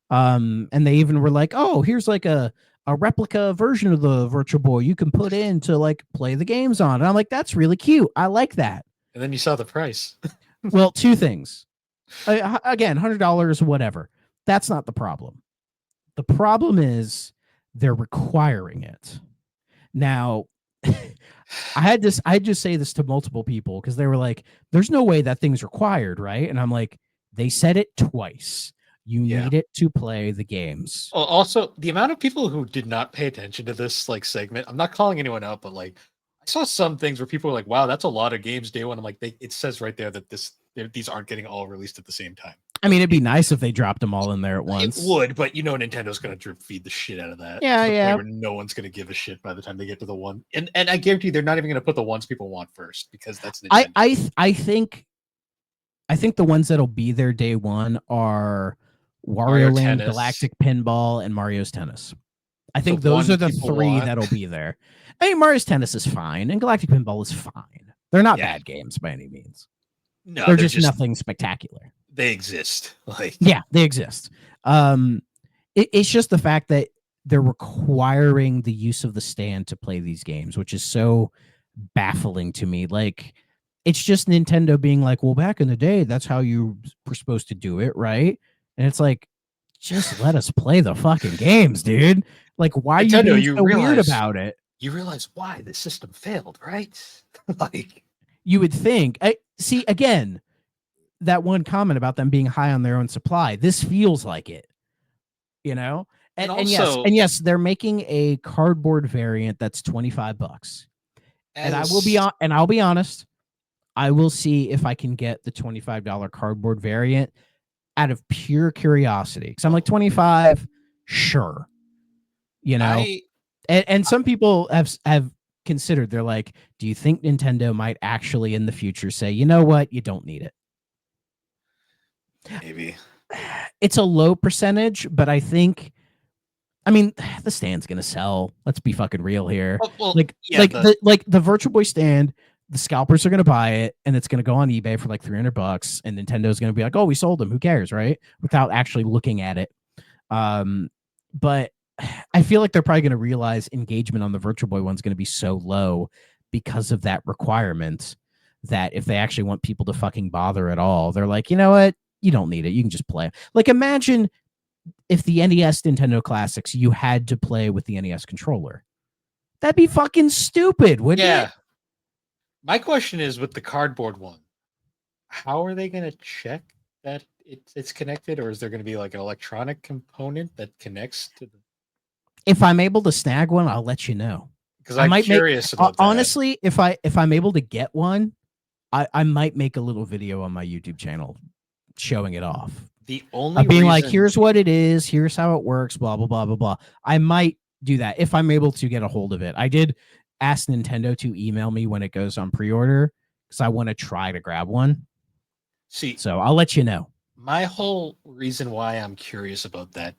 And they even were like, oh, here's like a replica version of the Virtual Boy you can put in to like play the games on. And I'm like, that's really cute. I like that. And then you saw the price. Well, two things. Again, $100, whatever. That's not the problem. The problem is they're requiring it. Now, I just say this to multiple people because they were like, there's no way that thing's required, right? And I'm like, they said it twice. You need it to play the games. Well, also, the amount of people who did not pay attention to this like segment, I'm not calling anyone out, but like, I saw some things where people were like, wow, that's a lot of games day one. I'm like, it says right there that these aren't getting all released at the same time. I mean, it'd be nice if they dropped them all in there at once. It would, but Nintendo's going to drip feed the shit out of that. Yeah. Where no one's going to give a shit by the time they get to the one. And I guarantee they're not even going to put the ones people want first, because that's Nintendo. I think the ones that'll be there day one are Wario Land, Tennis. Galactic Pinball, and Mario's Tennis. I think those are the three that'll be there. I mean, Mario's Tennis is fine, and Galactic Pinball is fine. They're not bad games by any means. No, they're just nothing spectacular. They exist. Yeah, they exist. It's just the fact that they're requiring the use of the stand to play these games, which is so baffling to me. Like, it's just Nintendo being like, well, back in the day, that's how you were supposed to do it, right? And it's like, just let us play the fucking games, dude. Like, why are you being so weird about it? You realize why the system failed, right? Like, you would think. See, again, that one comment about them being high on their own supply. This feels like it, And yes, they're making a cardboard variant that's $25. And I'll be honest, I will see if I can get the $25 cardboard variant out of pure curiosity. Because I'm like, 25, sure. And some people have considered, they're like, do you think Nintendo might actually in the future say, you know what, you don't need it? Maybe. It's a low percentage, but I mean, the stand's gonna sell. Let's be fucking real here. The Virtual Boy stand, the scalpers are gonna buy it, and it's gonna go on eBay for like $300, and Nintendo's gonna be like, "Oh, we sold them. Who cares?" Right? Without actually looking at it. But I feel like they're probably gonna realize engagement on the Virtual Boy one's gonna be so low because of that requirement that if they actually want people to fucking bother at all, they're like, you know what? You don't need it. You can just play. Like, imagine if the NES Nintendo Classics, you had to play with the NES controller. That'd be fucking stupid, wouldn't Yeah. it? My question is with the cardboard one, how are they going to check that it's connected, or is there going to be like an electronic component that connects to the? If I'm able to snag one, I'll let you know. Because I I'm might make curious about that. honestly, if I'm able to get one, I might make a little video on my YouTube channel showing it off. The only Being reason, like, here's what it is, here's how it works, blah blah blah blah blah. I might do that if I'm able to get a hold of it. I did ask Nintendo to email me when it goes on pre-order because I want to try to grab one. see, So I'll let you know. my whole reason why I'm curious about that,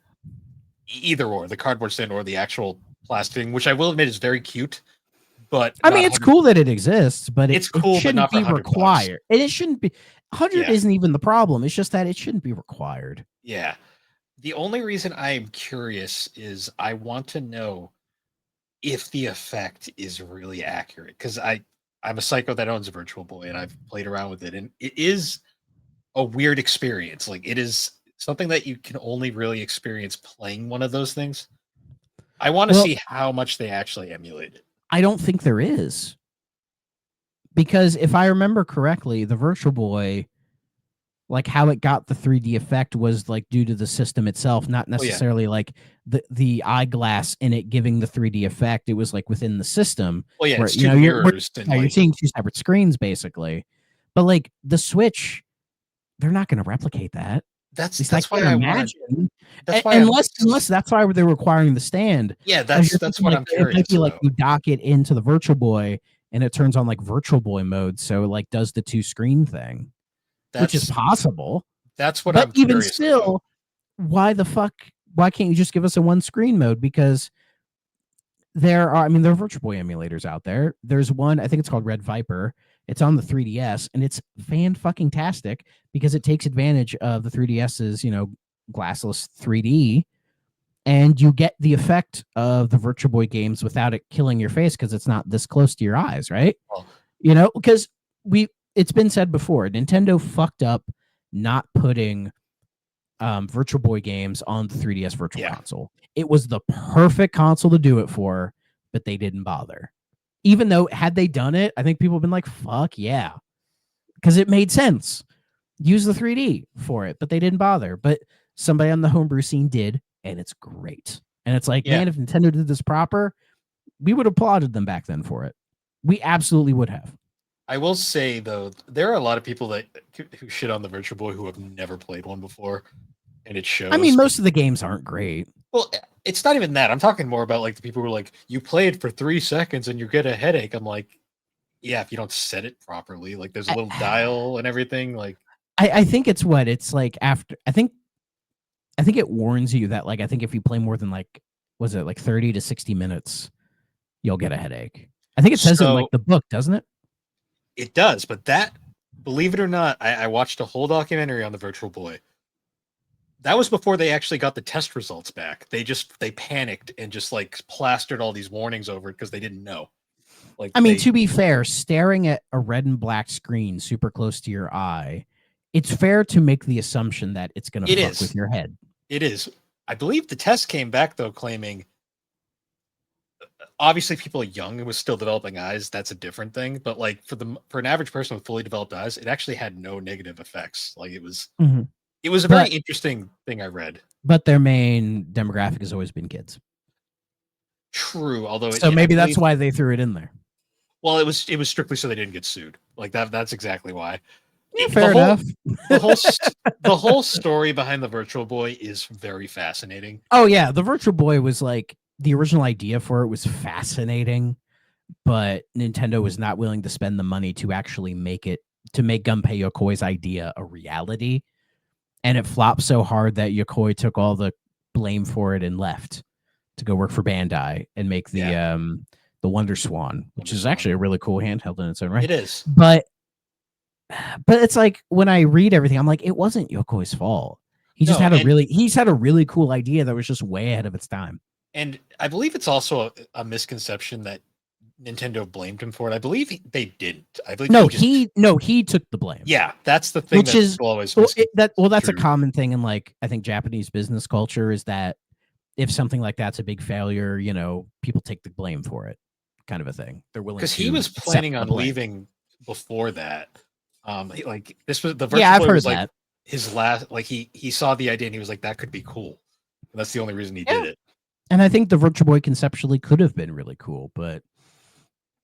either or the cardboard stand or the actual plastic thing, which I will admit is very cute, but I mean, it's cool that it exists, but It's it cool, but shouldn't not for be $100. required. And it shouldn't be 100 Yeah. isn't even the problem. It's just that it shouldn't be required. Yeah. The only reason I am curious is I want to know if the effect is really accurate, because I'm a psycho that owns a Virtual Boy and I've played around with it, and it is a weird experience. Like, it is something that you can only really experience playing one of those things. I want to Well, see how much they actually emulate it. I don't think there is. Because if I remember correctly, the Virtual Boy, like how it got the 3D effect was like due to the system itself, not necessarily like the eyeglass in it giving the 3D effect. It was like within the system. Well, yeah, where, it's you two know, mirrors and you're like, seeing two separate screens basically. But like the Switch, they're not going to replicate that. At least I that's why can't I want to. imagine. That's why Unless that's why they're requiring the stand. Yeah, As you're that's thinking, what like, I'm it might curious be like about. you dock it into the Virtual Boy and it turns on like Virtual Boy mode, so it like does the two screen thing, which is possible. That's what But I'm even curious about. still, why the fuck? Why can't you just give us a one screen mode? Because there are Virtual Boy emulators out there. There's one, I think it's called Red Viper. It's on the 3DS, and it's fan fucking tastic because it takes advantage of the 3DS's, glassless 3D, and you get the effect of the Virtual Boy games without it killing your face because it's not this close to your eyes, right? Well, Because it's been said before, Nintendo fucked up not putting Virtual Boy games on the 3DS Virtual Console. It was the perfect console to do it for, but they didn't bother. Even though, had they done it, I think people have been like, fuck yeah. Because it made sense. Use the 3D for it, but they didn't bother. But somebody on the homebrew scene did, and it's great. And it's like, man, if Nintendo did this proper, we would have applauded them back then for it. We absolutely would have. I will say, though, there are a lot of people who shit on the Virtual Boy who have never played one before, and it shows. I mean, most of the games aren't great. Well, it's not even that. I'm talking more about like the people who are like, you play it for 3 seconds and you get a headache. I'm like, yeah, if you don't set it properly, like there's a little dial and everything. Like, I think it's what it's like after. I think it warns you that, like, I think if you play more than like, was it like 30 to 60 minutes, you'll get a headache. I think it says in like the book, doesn't it? It does, but that, believe it or not, I watched a whole documentary on the Virtual Boy. That was before they actually got the test results back. They panicked and just like plastered all these warnings over it because they didn't know. Like, to be fair, staring at a red and black screen super close to your eye, it's fair to make the assumption that it's going to fuck with your head. It is. I believe the test came back though, claiming obviously people are young and was still developing eyes. That's a different thing. But like for an average person with fully developed eyes, it actually had no negative effects. Like it was a very interesting thing I read. But their main demographic has always been kids. True, although maybe that's why they threw it in there. Well, it was strictly so they didn't get sued. Like that's exactly why. Yeah, fair enough. The whole story behind the Virtual Boy is very fascinating. Oh yeah, the Virtual Boy was like, the original idea for it was fascinating, but Nintendo was not willing to spend the money to actually make Gunpei Yokoi's idea a reality. And it flopped so hard that Yokoi took all the blame for it and left to go work for Bandai and make the Wonder Swan, which is actually a really cool handheld in its own right. It is. But it's like, when I read everything, I'm like, it wasn't Yokoi's fault. He's had a really cool idea that was just way ahead of its time. And I believe it's also a misconception that Nintendo blamed him for it. I believe they didn't. I believe No, he just he took the blame. yeah. That's the thing Which that is people always that's a misconstrue. common thing in like I think Japanese business culture is that if something like that's a big failure, people take the blame for it, kind of a thing. They're willing Because he to was accept planning the on blame. leaving before that. Like this was the Yeah, Virtual I've Boy heard was like that. his last. Like he saw the idea and he was like, that could be cool. And that's the only reason he Yeah, did it. and I think the Virtual Boy conceptually could have been really cool, but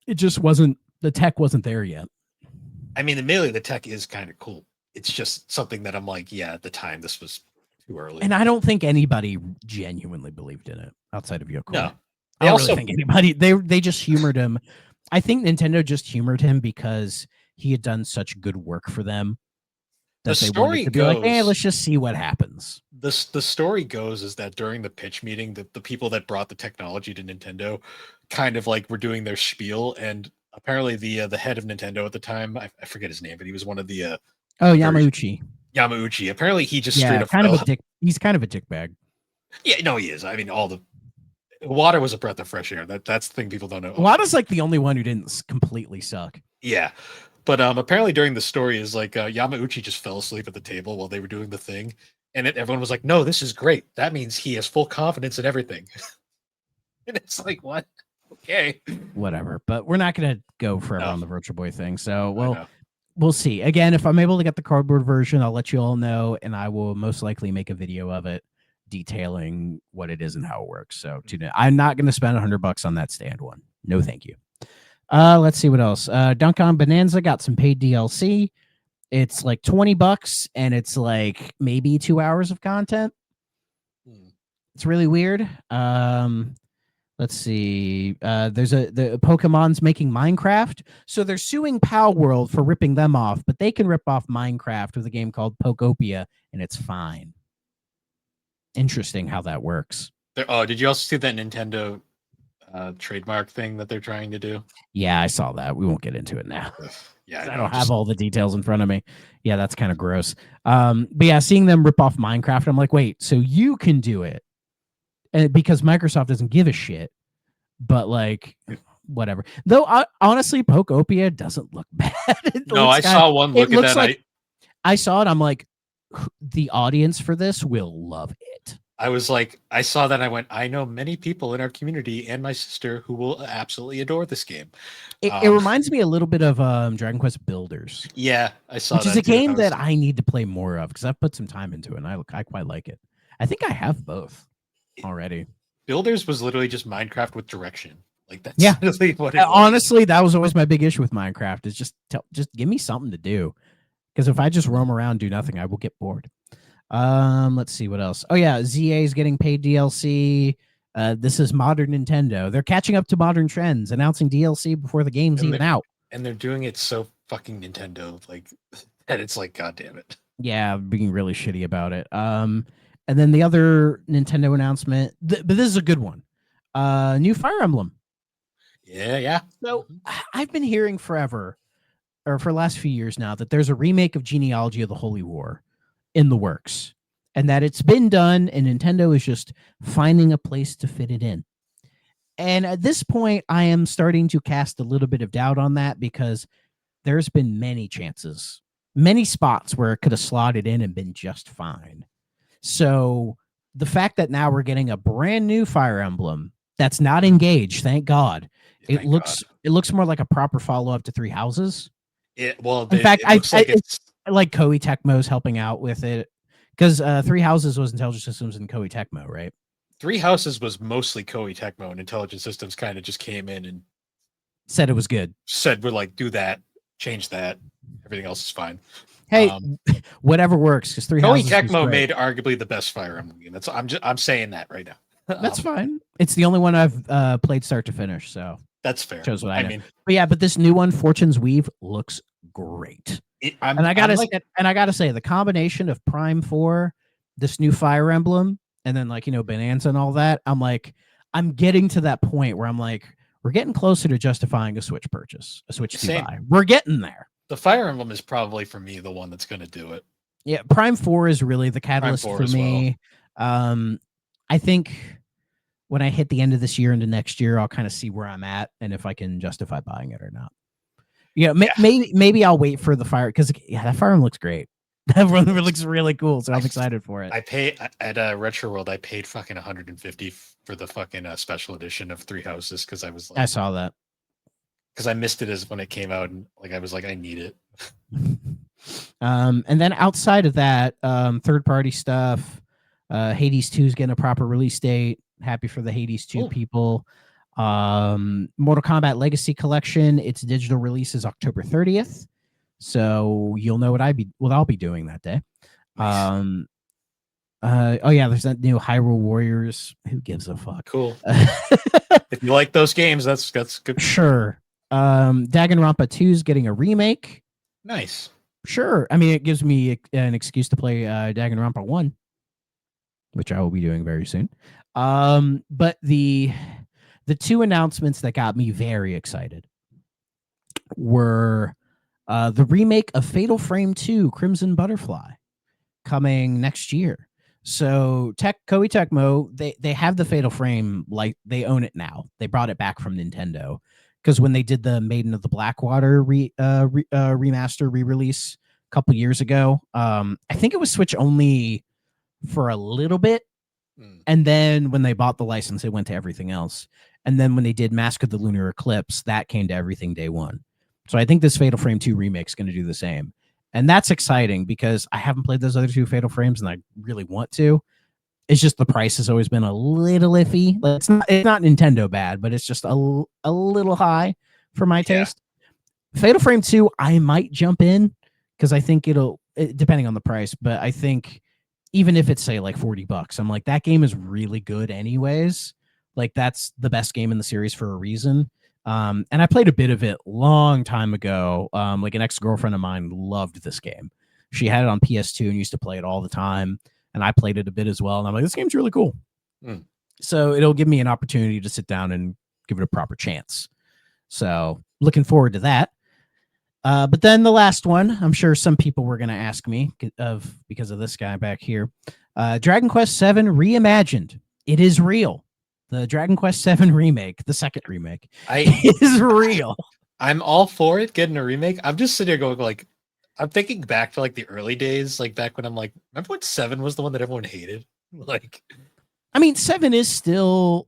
it just wasn't. The tech wasn't there yet. I mean, admittedly, the tech is kind of cool. It's just something that I'm like, yeah, at the time this was too early. And I don't think anybody genuinely believed in it outside of No, Yokoi. I they don't really also think anybody. They just humored him. I think Nintendo just humored him because he had done such good work for them the that they wanted story to be like, goes let's just see what happens. the story goes is that during the pitch meeting, the people that brought the technology to Nintendo kind of like were doing their spiel, and apparently the head of Nintendo at the time, I forget his name, but he was one of Oh, the very Yamauchi. Yamauchi. Apparently, he just straight Yeah, up kind of a fell. dick. He's kind of a dick bag. Yeah, no, he is. I mean, all the water was a breath of fresh air. That's the thing people don't know. Wada's like the only one who didn't completely suck. Yeah, but apparently during the story is like Yamauchi just fell asleep at the table while they were doing the thing, and everyone was like, "No, this is great. That means he has full confidence in everything." And it's like, what? Okay, Whatever. But we're not going to go forever no, on the Virtual Boy thing. So, I well, know. we'll see. Again, if I'm able to get the cardboard version, I'll let you all know, and I will most likely make a video of it detailing what it is and how it works. So, I'm not going to spend $100 on that stand one. No, thank you. Let's see what else. Dunk on Bonanza got some paid DLC. It's like $20 and it's like maybe 2 hours of content. It's really weird. Let's see. The Pokemon's making Minecraft, so they're suing Pal World for ripping them off, but they can rip off Minecraft with a game called Pokopia, and it's fine. Interesting how that works. Oh, did you also see that Nintendo trademark thing that they're trying to do? Yeah, I saw that. We won't get into it now. Yeah, I don't have all the details in front of me. Yeah, that's kind of gross. But yeah, seeing them rip off Minecraft, I'm like, wait, so you can do it, and because Microsoft doesn't give a shit. But like, whatever. Though honestly, Pokopia doesn't look bad. No, I saw one look at that. Like I saw it. I'm like, the audience for this will love it. I was like, I saw that. I went, I know many people in our community and my sister who will absolutely adore this game. It reminds me a little bit of Dragon Quest Builders. Yeah, I saw which that. Is a game that I need to play more of because I've put some time into it and I quite like it. I think I have both already. Builders was literally just Minecraft with direction. Like that's really what it was. Honestly, that was always my big issue with Minecraft is just give me something to do. Because if I just roam around and do nothing, I will get bored. Let's see what else. Oh yeah, ZA is getting paid DLC. This is modern Nintendo. They're catching up to modern trends, announcing DLC before the game's even out. And they're doing it so fucking Nintendo, like, and it's like, god damn it. Yeah, being really shitty about it. And then the other Nintendo announcement, but this is a good one. New Fire Emblem. Yeah. So I've been hearing forever, or for the last few years now, that there's a remake of Genealogy of the Holy War in the works, and that it's been done, and Nintendo is just finding a place to fit it in. And at this point, I am starting to cast a little bit of doubt on that because there's been many chances, many spots where it could have slotted in and been just fine. So the fact that now we're getting a brand new Fire Emblem that's not engaged, thank God. It looks more like a proper follow-up to Three Houses. In fact, it's like Koei Tecmo's helping out with it because Three Houses was Intelligent Systems and Koei Tecmo, right? Three Houses was mostly Koei Tecmo, and Intelligent Systems kind of just came in and said it was good. Said we're like, do that, change that, everything else is fine. Hey, whatever works. Because Koei Tecmo made arguably the best Fire Emblem game. I'm saying that right now. That's fine. It's the only one I've played start to finish, so that's fair. Shows what I mean. But yeah, but this new one, Fortune's Weave, looks great. I gotta say, the combination of Prime 4, this new Fire Emblem, and then Bonanza and all that, I'm getting to that point where I'm like, we're getting closer to justifying a Switch purchase, a Switch to buy. We're getting there. The Fire Emblem is probably for me the one that's going to do it. Yeah, Prime 4 is really the catalyst for me. Well. I think when I hit the end of this year into next year, I'll kind of see where I'm at and if I can justify buying it or not. Yeah, Yeah. maybe I'll wait for the fire because that Fire Emblem looks great. That one looks really cool, so I'm excited for it. I pay at Retro World. I paid fucking 150 for the fucking special edition of Three Houses because I was I like, saw that. because I missed it as when it came out, and like I was like, I need it. And then outside of that, third party stuff, Hades 2 is getting a proper release date. Happy for the Hades 2 Cool. people. Mortal Kombat Legacy Collection, its digital release is October 30th. So you'll know what I'll be doing that day. Nice. Oh yeah, there's that new Hyrule Warriors. Who gives a fuck? Cool. If you like those games, that's good. Sure. Danganronpa 2 is getting a remake. Nice. Sure. I mean, it gives me an excuse to play Danganronpa 1, which I will be doing very soon. But the two announcements that got me very excited were the remake of Fatal Frame 2 Crimson Butterfly coming next year. So Koei Tecmo, they have the Fatal Frame, like they own it now. They brought it back from Nintendo because when they did the Maiden of the Blackwater remaster re-release a couple years ago, I think it was Switch only for a little bit. And then when they bought the license, it went to everything else. And then when they did Mask of the Lunar Eclipse, that came to everything day one. So I think this Fatal Frame 2 remake is going to do the same. And that's exciting because I haven't played those other two Fatal Frames and I really want to. It's just the price has always been a little iffy. Like it's not Nintendo bad, but it's just a little high for my taste. Fatal Frame 2, I might jump in because I think depending on the price, but I think even if it's say like $40, I'm like, that game is really good anyways. Like that's the best game in the series for a reason. And I played a bit of it long time ago. Like an ex-girlfriend of mine loved this game. She had it on PS2 and used to play it all the time. And I played it a bit as well. And I'm like, this game's really cool. So it'll give me an opportunity to sit down and give it a proper chance. So looking forward to that. But then the last one, I'm sure some people were going to ask me because of this guy back here. Dragon Quest VII Reimagined. It is real. The Dragon Quest VII remake, the second remake, is real. I'm all for it getting a remake. I'm just sitting here going like, I'm thinking back to like the early days, like back when I'm like, remember when 7 was the one that everyone hated? Like, I mean, 7 is still,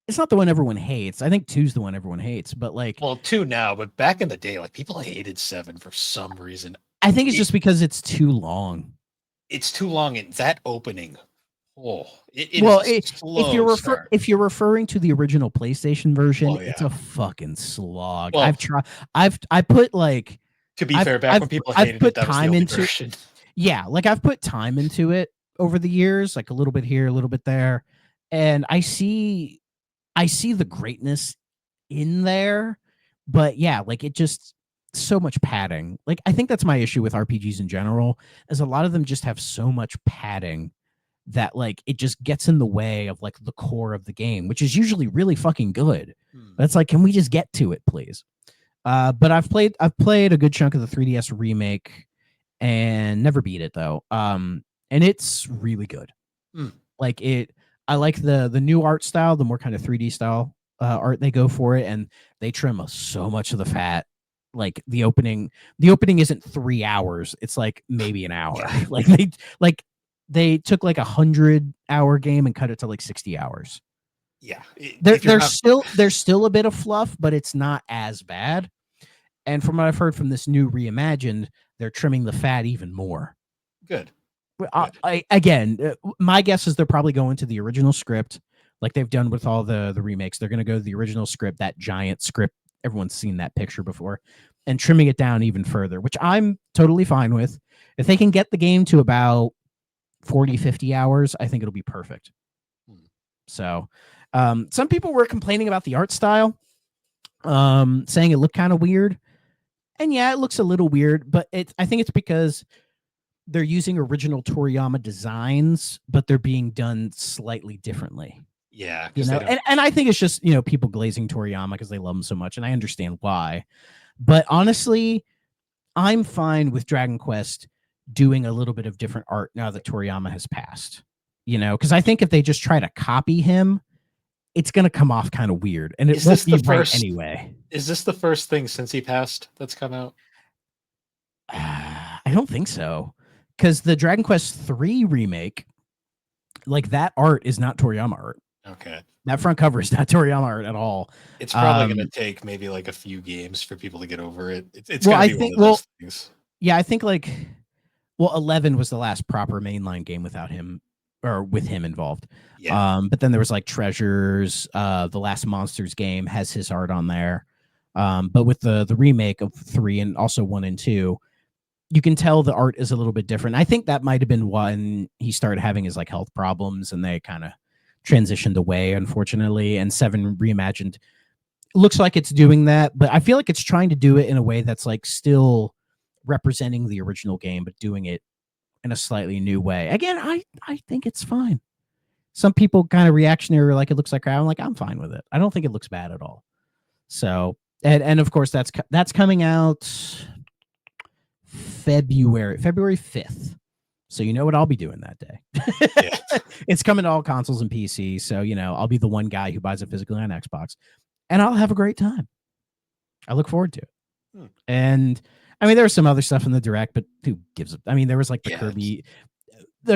it's not the one everyone hates. I think 2's the one everyone hates, but like, well, 2 now, but back in the day, like people hated 7 for some reason. I think it's just because it's too long. It's too long, and that opening. Oh, if you're referring to the original PlayStation version, it's a fucking slog. Well, I put like, to be fair, back when people hated it, that was the only version. Yeah, like I've put time into it over the years, like a little bit here, a little bit there, and I see the greatness in there, but yeah, like it just so much padding. Like I think that's my issue with RPGs in general, is a lot of them just have so much padding that like it just gets in the way of like the core of the game, which is usually really fucking good. But it's like, can we just get to it, please? But I've played a good chunk of the 3DS remake and never beat it though. And it's really good. Like I like the new art style, the more kind of 3D style art they go for it, and they trim so much of the fat. Like the opening isn't 3 hours; it's like maybe an hour. They took like 100-hour game and cut it to like 60 hours. Yeah, there's still a bit of fluff, but it's not as bad. And from what I've heard from this new reimagined, they're trimming the fat even more. Good. Again, my guess is they're probably going to the original script, like they've done with all the remakes. They're going to go to the original script, that giant script. Everyone's seen that picture before, and trimming it down even further, which I'm totally fine with. If they can get the game to about 40, 50 hours, I think it'll be perfect. So some people were complaining about the art style, saying it looked kind of weird. And yeah, it looks a little weird, but I think it's because they're using original Toriyama designs, but they're being done slightly differently. Yeah. You know, and I think it's just, you know, people glazing Toriyama because they love him so much, and I understand why. But honestly, I'm fine with Dragon Quest doing a little bit of different art now that Toriyama has passed. You know, because I think if they just try to copy him, it's going to come off kind of weird, and it Is won't this be the right first? anyway. Is this the first thing since he passed that's come out? I don't think so, because the Dragon Quest 3 remake, like that art is not Toriyama art. Okay. That front cover is not Toriyama art at all. It's probably going to take maybe like a few games for people to get over it. It's well, going I to be one think, of those things. yeah, I think like, well, 11 was the last proper mainline game without him or with him involved. Yeah. But then there was like Treasures, the last Monsters game has his art on there. But with the remake of 3 and also 1 and 2, you can tell the art is a little bit different. I think that might have been when he started having his like health problems and they kind of transitioned away, unfortunately. And 7 Reimagined looks like it's doing that, but I feel like it's trying to do it in a way that's like still representing the original game, but doing it in a slightly new way. Again, I think it's fine. Some people kind of reactionary, like it looks like crap. I'm like, I'm fine with it. I don't think it looks bad at all. So, and of course that's coming out February 5th. So you know what I'll be doing that day. Yeah. It's coming to all consoles and PC. So, I'll be the one guy who buys it physically on Xbox, and I'll have a great time. I look forward to it. And I mean, there was some other stuff in the direct, but who gives a? I mean, there was like the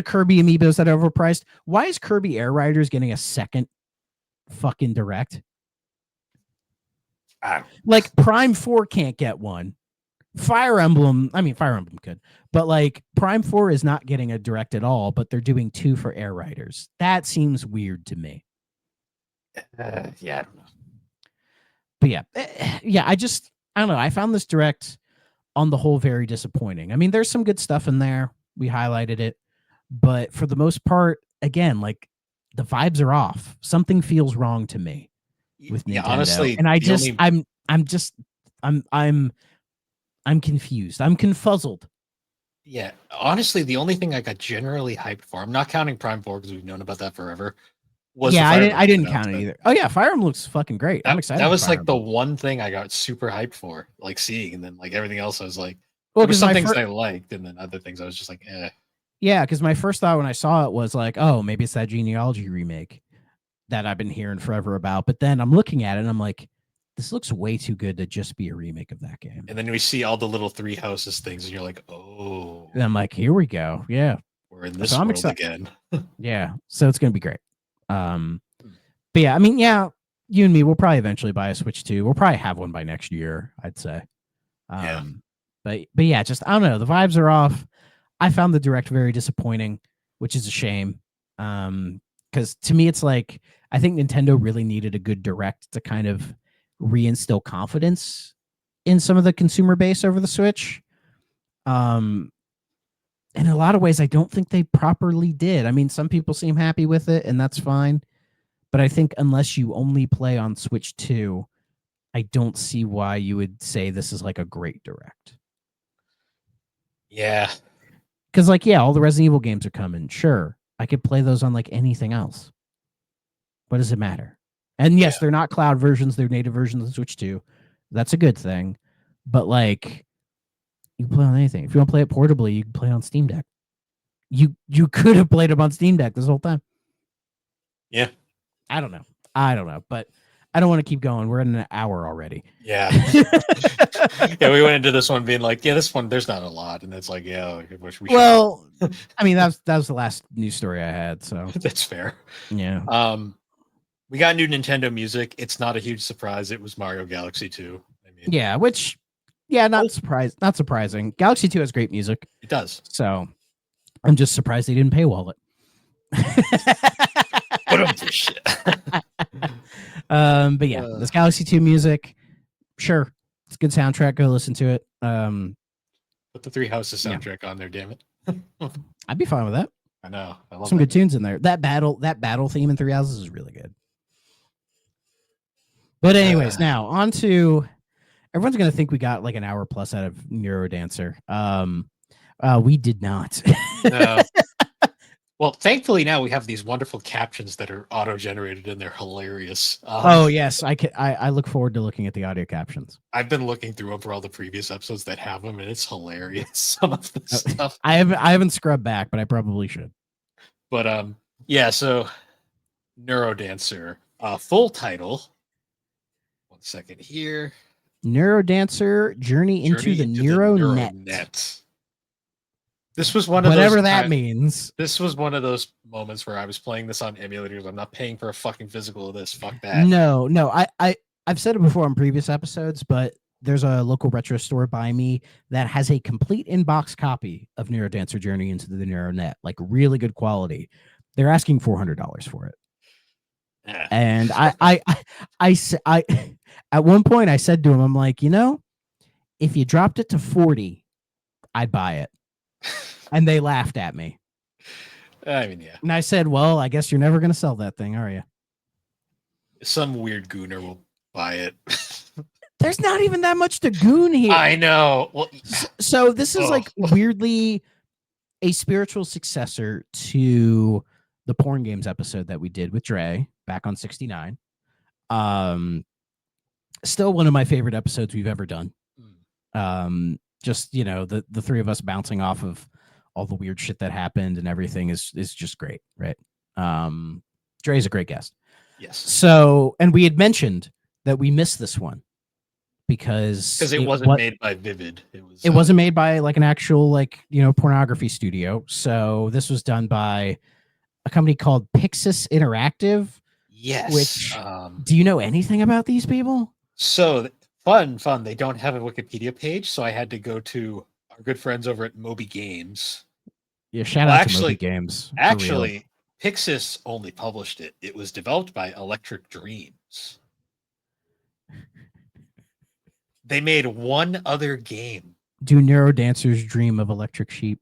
Kirby amiibos that are overpriced. Why is Kirby Air Riders getting a second fucking direct? Like Prime 4 can't get one. Fire Emblem could, but like Prime 4 is not getting a direct at all, but they're doing 2 for Air Riders. That seems weird to me. Yeah, I don't know. But yeah, I don't know. I found this direct on the whole very disappointing. I mean, there's some good stuff in there. We highlighted it, but for the most part, again, like the vibes are off. Something feels wrong to me with Nintendo. Honestly, and I'm confused. I'm confuzzled. Yeah, honestly, the only thing I got generally hyped for, I'm not counting Prime 4 because we've known about that forever. I didn't count it either. Oh yeah, Fire Emblem looks fucking great. I'm excited. That was like the one thing I got super hyped for, like seeing, and then like everything else, I was like, well, there were some things I liked, and then other things I was just like, eh. Yeah, because my first thought when I saw it was like, oh, maybe it's that Genealogy remake that I've been hearing forever about. But then I'm looking at it and I'm like, this looks way too good to just be a remake of that game. And then we see all the little Three Houses things, and you're like, oh. And I'm like, here we go. Yeah, we're in this world again. Yeah, so it's gonna be great. But yeah, I mean, yeah, you and me, we'll probably eventually buy a Switch 2. We'll probably have one by next year, I'd say. Yeah. But yeah, just I don't know. The vibes are off. I found the direct very disappointing, which is a shame. Because to me, it's like I think Nintendo really needed a good direct to kind of reinstill confidence in some of the consumer base over the Switch. In a lot of ways, I don't think they properly did. I mean, some people seem happy with it, and that's fine. But I think unless you only play on Switch 2, I don't see why you would say this is like a great direct. Yeah. Because like, yeah, all the Resident Evil games are coming. Sure, I could play those on like anything else. What does it matter? And yes, they're not cloud versions; they're native versions of Switch 2. That's a good thing. But like, you can play on anything. If you want to play it portably, you can play it on Steam Deck. You could have played them on Steam Deck this whole time. Yeah. I don't know, but I don't want to keep going. We're in an hour already. Yeah. Yeah, we went into this one being like, yeah, this one, there's not a lot. And it's like, yeah, I wish we Well, I mean, that was the last news story I had. So that's fair. Yeah. We got new Nintendo music. It's not a huge surprise. It was Mario Galaxy 2. I mean, yeah, which, not surprising. Galaxy 2 has great music. It does. So I'm just surprised they didn't paywall it. But yeah, this Galaxy 2 music, sure, it's a good soundtrack. Go listen to it. Put the Three Houses soundtrack on there, damn it. I'd be fine with that. I know. I love some good tunes in there. That battle theme in Three Houses is really good. But anyways, now on to everyone's gonna think we got like an hour plus out of NeuroDancer. We did not. No. Well, thankfully now we have these wonderful captions that are auto-generated and they're hilarious. Oh yes, I look forward to looking at the audio captions. I've been looking through them for all the previous episodes that have them, and it's hilarious. Some of the stuff. I haven't scrubbed back, but I probably should. But yeah, so NeuroDancer. Full title. 1 second here. NeuroDancer Journey into Journey the into the NeuroNet. Neuronet. This was one of Whatever those that means. This was one of those moments where I was playing this on emulators. I'm not paying for a fucking physical of this. Fuck that. No. I've said it before on previous episodes, but there's a local retro store by me that has a complete in-box copy of NeuroDancer Journey into the NeuroNet, like really good quality. They're asking $400 for it. Yeah. And I at one point I said to him, I'm like, if you dropped it to 40, I'd buy it. And they laughed at me. I mean, yeah. And I said, well, I guess you're never going to sell that thing, are you? Some weird gooner will buy it. There's not even that much to goon here. I know. Well, so this is like weirdly a spiritual successor to the porn games episode that we did with Dre back on 69. Still one of my favorite episodes we've ever done. Just, the three of us bouncing off of all the weird shit that happened and everything is just great, right? Dre's a great guest. Yes. So, and we had mentioned that we missed this one because it wasn't made by Vivid. It wasn't made by like an actual pornography studio. So this was done by a company called Pixis Interactive. Yes. Which do you know anything about these people? So fun. They don't have a Wikipedia page, so I had to go to our good friends over at Moby Games. Yeah, shout out to Moby Games. Actually, Pixis only published it. It was developed by Electric Dreams. They made one other game. Do NeuroDancers dream of electric sheep?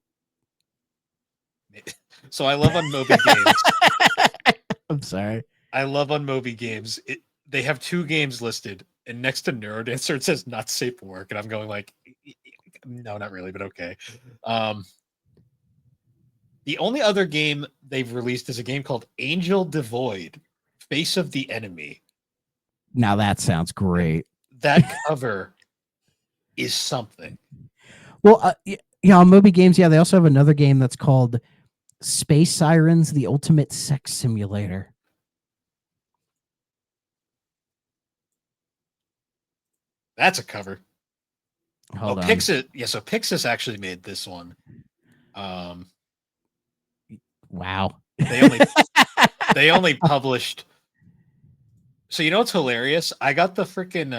So I love on Moby Games. I'm sorry. I love on Moby Games. They have 2 games listed, and next to NeuroDancer it says not safe for work, and I'm going like, no, not really, but okay. The only other game they've released is a game called Angel Devoid, Face of the Enemy. Now that sounds great. That cover is something. Well, on Moby Games, they also have another game that's called Space Sirens: The Ultimate Sex Simulator. That's a cover. Hold on. Pixis. Yeah, so Pixis actually made this one. Wow. They only published. So what's hilarious? I got the freaking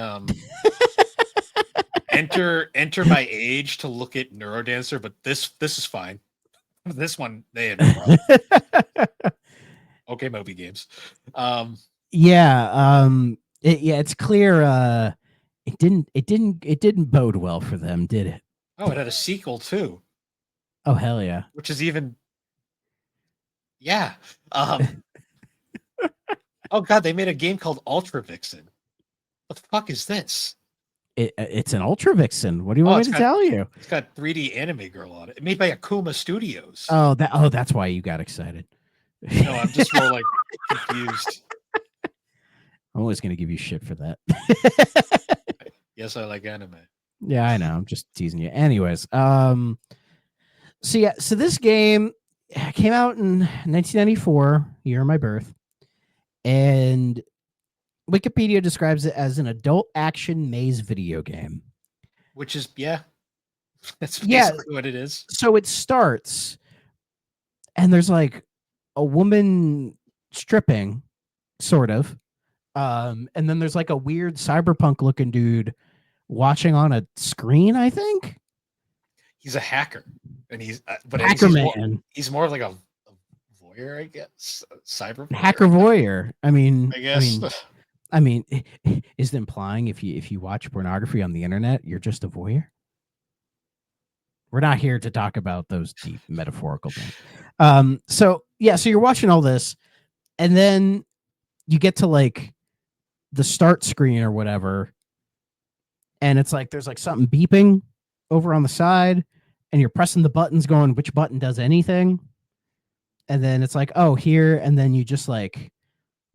enter my age to look at NeuroDancer, but this is fine. This one they had no problem. Okay, Moby Games. It's clear it didn't bode well for them, did it? Oh, it had a sequel too. Oh, hell yeah. Which is even oh god, they made a game called Ultra Vixen. What the fuck is this? It's an Ultra Vixen. What do you want me to tell you? It's got 3D anime girl on it. Made by Akuma Studios. That's why you got excited. No, I'm just more like confused. I'm always gonna give you shit for that. Yes, I like anime. Yeah, I know. I'm just teasing you. Anyways, so this game came out in 1994, year of my birth, and Wikipedia describes it as an adult action maze video game. Which is, that's basically what it is. So it starts, and there's like a woman stripping, sort of, and then there's like a weird cyberpunk looking dude watching on a screen. I think he's a hacker, and he's more like a voyeur, I guess. Cyber voyeur. Hacker voyeur. I guess. Is it implying if you watch pornography on the internet, you're just a voyeur? We're not here to talk about those deep metaphorical things. So you're watching all this, and then you get to like the start screen or whatever, and it's like there's like something beeping over on the side, and you're pressing the buttons, going which button does anything, and then it's like, oh, here, and then you just like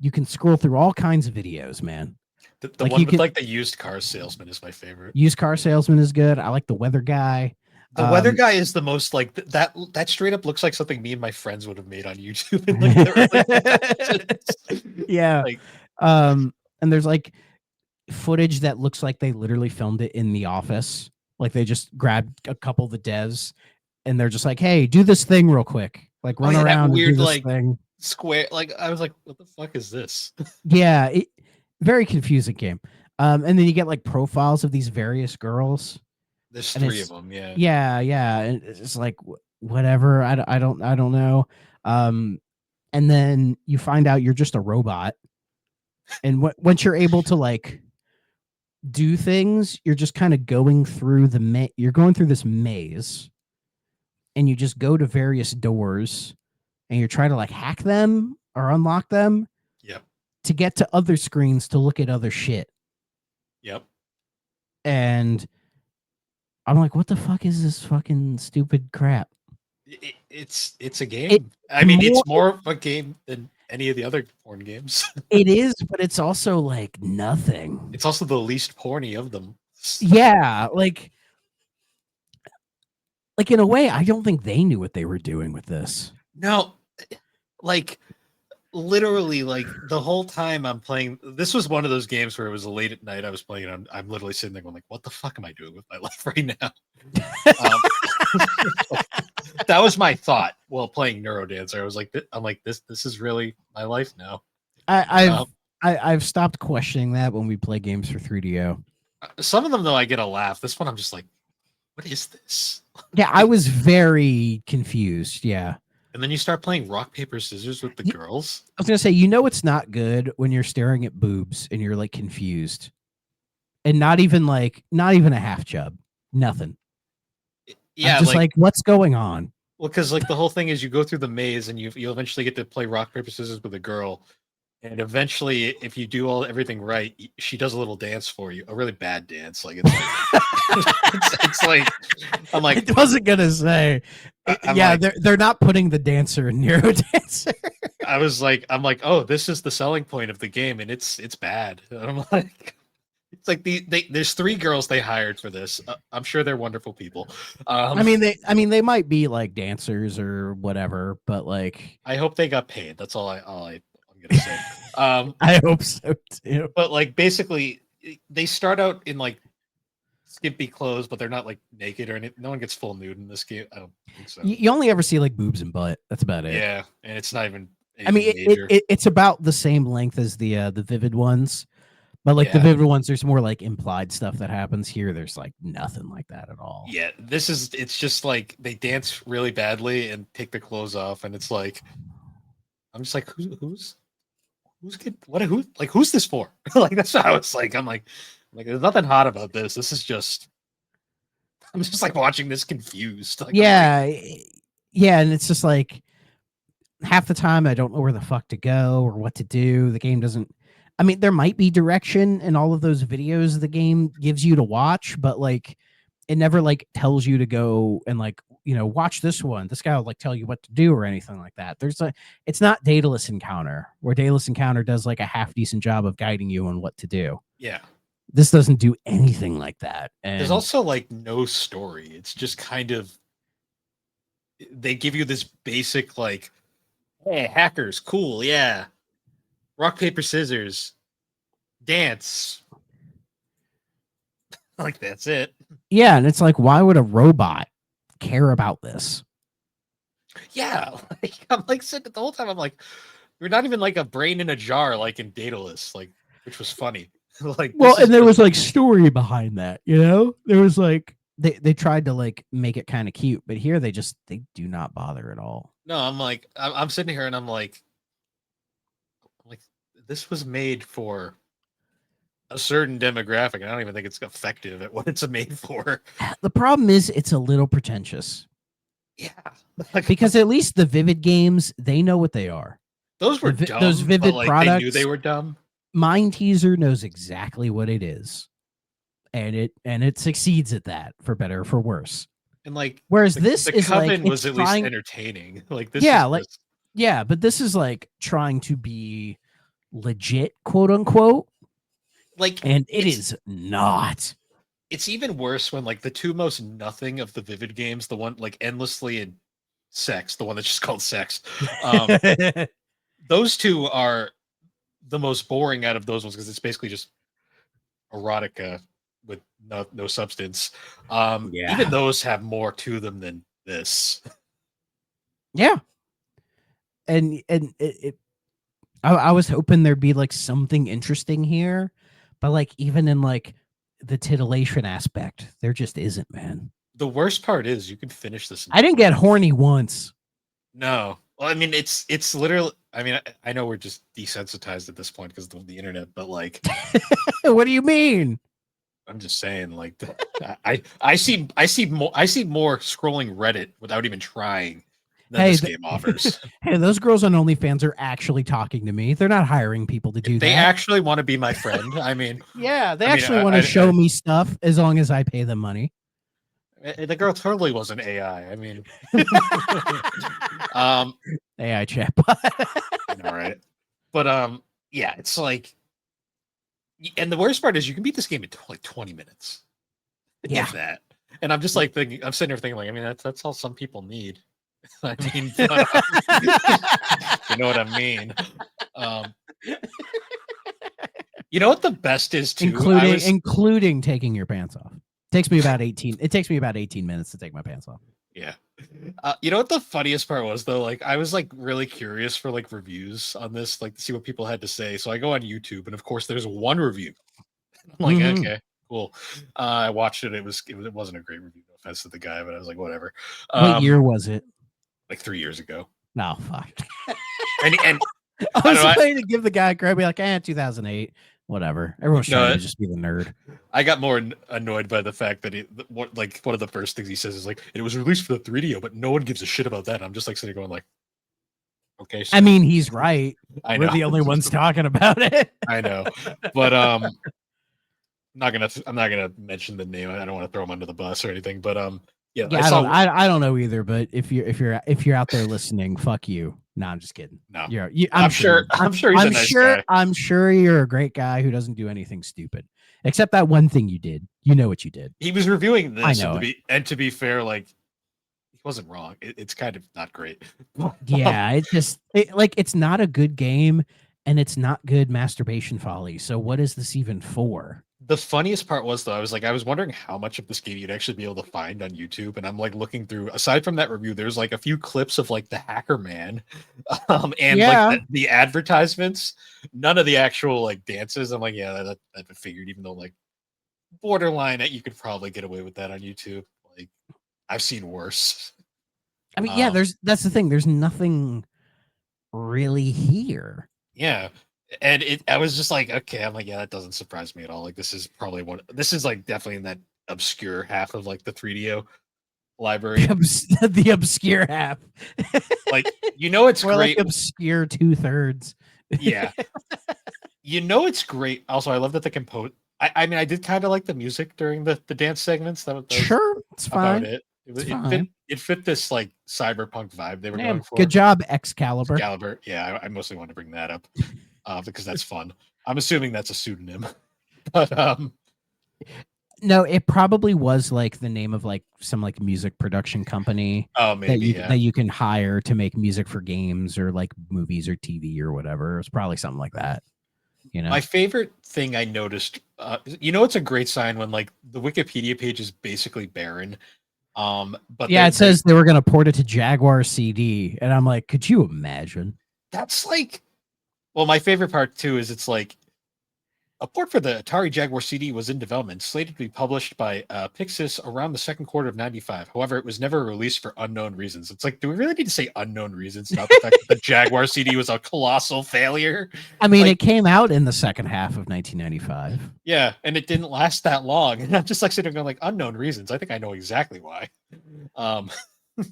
you can scroll through all kinds of videos, man. The one with like the used car salesman is my favorite. Used car salesman is good. I like the weather guy. The weather guy is the most like that straight up looks like something me and my friends would have made on YouTube. Yeah. Like, And there's like footage that looks like they literally filmed it in the office. Like they just grabbed a couple of the devs and they're just like, "Hey, do this thing real quick. Like Oh run yeah, that around and do weird this like thing." square. Like I was like, what the fuck is this? Yeah, very confusing game. And then you get like profiles of these various girls, There's and three of it's them. Yeah. yeah, and it's like whatever. I don't know. And then you find out you're just a robot, and once you're able to like do things, you're just kind of going through you're going through this maze, and you just go to various doors, and you're trying to like hack them or unlock them Yep. to get to other screens to look at other shit. Yep. And I'm like, what the fuck is this fucking stupid crap? It's a It game. I mean, more it's more of a game than any of the other porn games. it is, but it's also like nothing. It's also the least porny of them. Yeah, like in a way, I don't think they knew what they were doing with this. No, like literally, like the whole time I'm playing. This was one of those games where it was late at night. I was playing. I'm literally sitting there going like, "What the fuck am I doing with my life right now?" Um, that was my thought while playing NeuroDancer. I was like, I'm like, this is really my life now. I, I've Um, I've stopped questioning that when we play games for 3DO. some of them though, I get a laugh. This one, I'm just like, what is this? Yeah, I was very confused. Yeah. And then you start playing rock paper scissors with the Y- girls. I was gonna say, you know, it's not good when you're staring at boobs and you're like confused, and not even a half chub, nothing. I'm Yeah, just like like, what's going on? well, because like the whole thing is you go through the maze and you eventually get to play rock paper scissors with a girl, and eventually, if you do everything right, she does a little dance for you, a really bad dance. Like it's like it's like I'm like I wasn't gonna say, I'm yeah, like they're not putting the dancer in NeuroDancer. I'm like, oh, this is the selling point of the game, and it's bad. And I'm like, it's like there's three girls they hired for this. I'm sure they're wonderful people. I mean, they might be like dancers or whatever, but like, I hope they got paid. That's I'm gonna say. Um, I hope so too. but like basically, they start out in like skimpy clothes, but they're not like naked or anything. No one gets full nude in this game. I don't think so. You only ever see like boobs and butt. That's about it. Yeah, and it's not even I mean, anything major. it's about the same length as the Vivid ones, but like the Yeah, Vivid ones, there's more like implied stuff that happens here. There's like nothing like that at all. yeah. It's just like they dance really badly and take their clothes off, and it's like I'm just like who's good? Who's this for? Like that's what I was like. I'm like there's nothing hot about this. This is just I'm just like watching this confused. Like I'm like Yeah, yeah, and it's just like half the time I don't know where the fuck to go or what to do. The game doesn't. I mean, there might be direction in all of those videos the game gives you to watch, but like it never like tells you to go and like watch this one. This guy will like tell you what to do or anything like that. It's not Daedalus Encounter where Daedalus Encounter does like a half decent job of guiding you on what to do. yeah. This doesn't do anything like that. There's And also like no story. It's just kind of they give you this basic like, hey, hackers, cool, yeah. Rock, paper, scissors, dance. Like that's it. yeah, and it's like, why would a robot care about this? Yeah. Like I'm like sitting the whole time, I'm like, we're not even like a brain in a jar like in Daedalus, like which was funny. Like Well, this is and there just was like story behind that, There was like they tried to like make it kind of cute, but here they do not bother at all. no, I'm like I'm sitting here and I'm like this was made for a certain demographic, and I don't even think it's effective at what it's made for. The problem is it's a little pretentious Yeah. Like because at least the Vivid games, they know what they are. those were Those dumb, but Vivid like they knew they products, were dumb. Mind Teaser knows exactly what it is. And it succeeds at that for better or for worse. And like Whereas this the is like coven it's was at least trying entertaining. Like this yeah, is like just yeah, but this is like trying to be legit, quote unquote, like and it is not. it's even worse when like the two most nothing of the Vivid games, the one like endlessly and sex, the one that's just called sex. Um, those two are the most boring out of those ones because it's basically just erotica with no substance. Even Yeah. those have more to them than this. Yeah. And I was hoping there'd be like something interesting here, but like even in like the titillation aspect, there just isn't, man. The worst part is you can finish this in I didn't 20 get minutes. horny once. No. Well, I mean, it's literally. I mean, I know we're just desensitized at this point because of the internet, but like, What do you mean? I'm just saying, like, I see more scrolling Reddit without even trying than Hey, this game offers. hey, those girls on OnlyFans are actually talking to me. They're not hiring people to If do they that. actually want to be my friend, I mean, Yeah, they I mean, actually want to show me stuff as long as I pay them money. the girl totally was an AI. I mean, um, AI chatbot. I know, right? But yeah, it's like, and the worst part is you can beat this game in like 20 minutes, Yeah. if that. And I'm just like thinking, I'm sitting there thinking, like, I mean, that's all some people need. I mean, but, you know what I mean. Um, you know what the best is too? including taking your pants off. Takes me about 18. It takes me about 18 minutes to take my pants off. Yeah. You know what the funniest part was though? Like I was like really curious for like reviews on this, like to see what people had to say. So I go on YouTube, and of course, there's one review. I'm like, Mhm. okay, cool. I watched it. It wasn't a great review. No offense to the guy, but I was like, whatever. What year was it? Like 3 years ago. No, fuck. And I I don't was know. going to give the guy a credit, be like, 2008, whatever. Everyone's trying No, to just be the nerd. I got more annoyed by the fact that one of the first things he says is like, it was released for the 3DO, but no one gives a shit about that. And I'm just like sitting going like, okay, I sir. mean, he's right. I We're know. the only ones talking about it. I know. But I'm not gonna mention the name. I don't want to throw him under the bus or anything. But yeah, I Yeah, saw. I don't know either, but if you're out there listening, fuck you. No, I'm just kidding. No, I'm sure I'm sure he's a nice guy. I'm sure you're a great guy who doesn't do anything stupid. Except that one thing you did. You know what you did. He was reviewing I this, know and to be fair, like he wasn't wrong. It's kind of not great. Yeah, it's not a good game and it's not good masturbation folly. So what is this even for? The funniest part was though, I was wondering how much of this game you'd actually be able to find on YouTube, and I'm like looking through. Aside from that review, there's like a few clips of like the Hacker Man, and like Yeah. the advertisements. None of the actual like dances. I'm like, yeah, that figured. Even though like borderline, you could probably get away with that on YouTube. Like I've seen worse. I mean, yeah, Um, that's the thing. There's nothing really here. yeah, and I was just like, okay, I'm like, yeah, that doesn't surprise me at all. Like this is probably this is like definitely in that obscure half of like the 3DO library. The obscure half. Like, you know, it's Or like great. obscure 2/3. Yeah. You know, it's great. Also, I love that the compose. I mean, I did kind of like the music during the dance segments. That was Sure, it's about fine. it. It's It fit fine. it fit this like cyberpunk vibe they were Man, going for. good job, Excalibur. Excalibur. Yeah, I mostly wanted to bring that up because that's fun. I'm assuming that's a pseudonym, but No, it probably was like the name of like some like music production company oh that maybe you yeah. that you can hire to make music for games or like movies or TV or whatever. It's probably something like that. You know. My favorite thing I noticed, you know, it's a great sign when like the Wikipedia page is basically barren. But Yeah, it says they were gonna port it to Jaguar CD, and I'm like, could you imagine? that's like, well, my favorite part too is it's like a port for the Atari Jaguar CD was in development, slated to be published by Pixis around the second quarter of '95. However, it was never released for unknown reasons. It's like, do we really need to say unknown reasons? Not the fact that the Jaguar CD was a colossal failure. I mean, Like, it came out in the second half of 1995. yeah, and it didn't last that long. And I'm just like sitting there going, like, unknown reasons. I think I know exactly why. Um,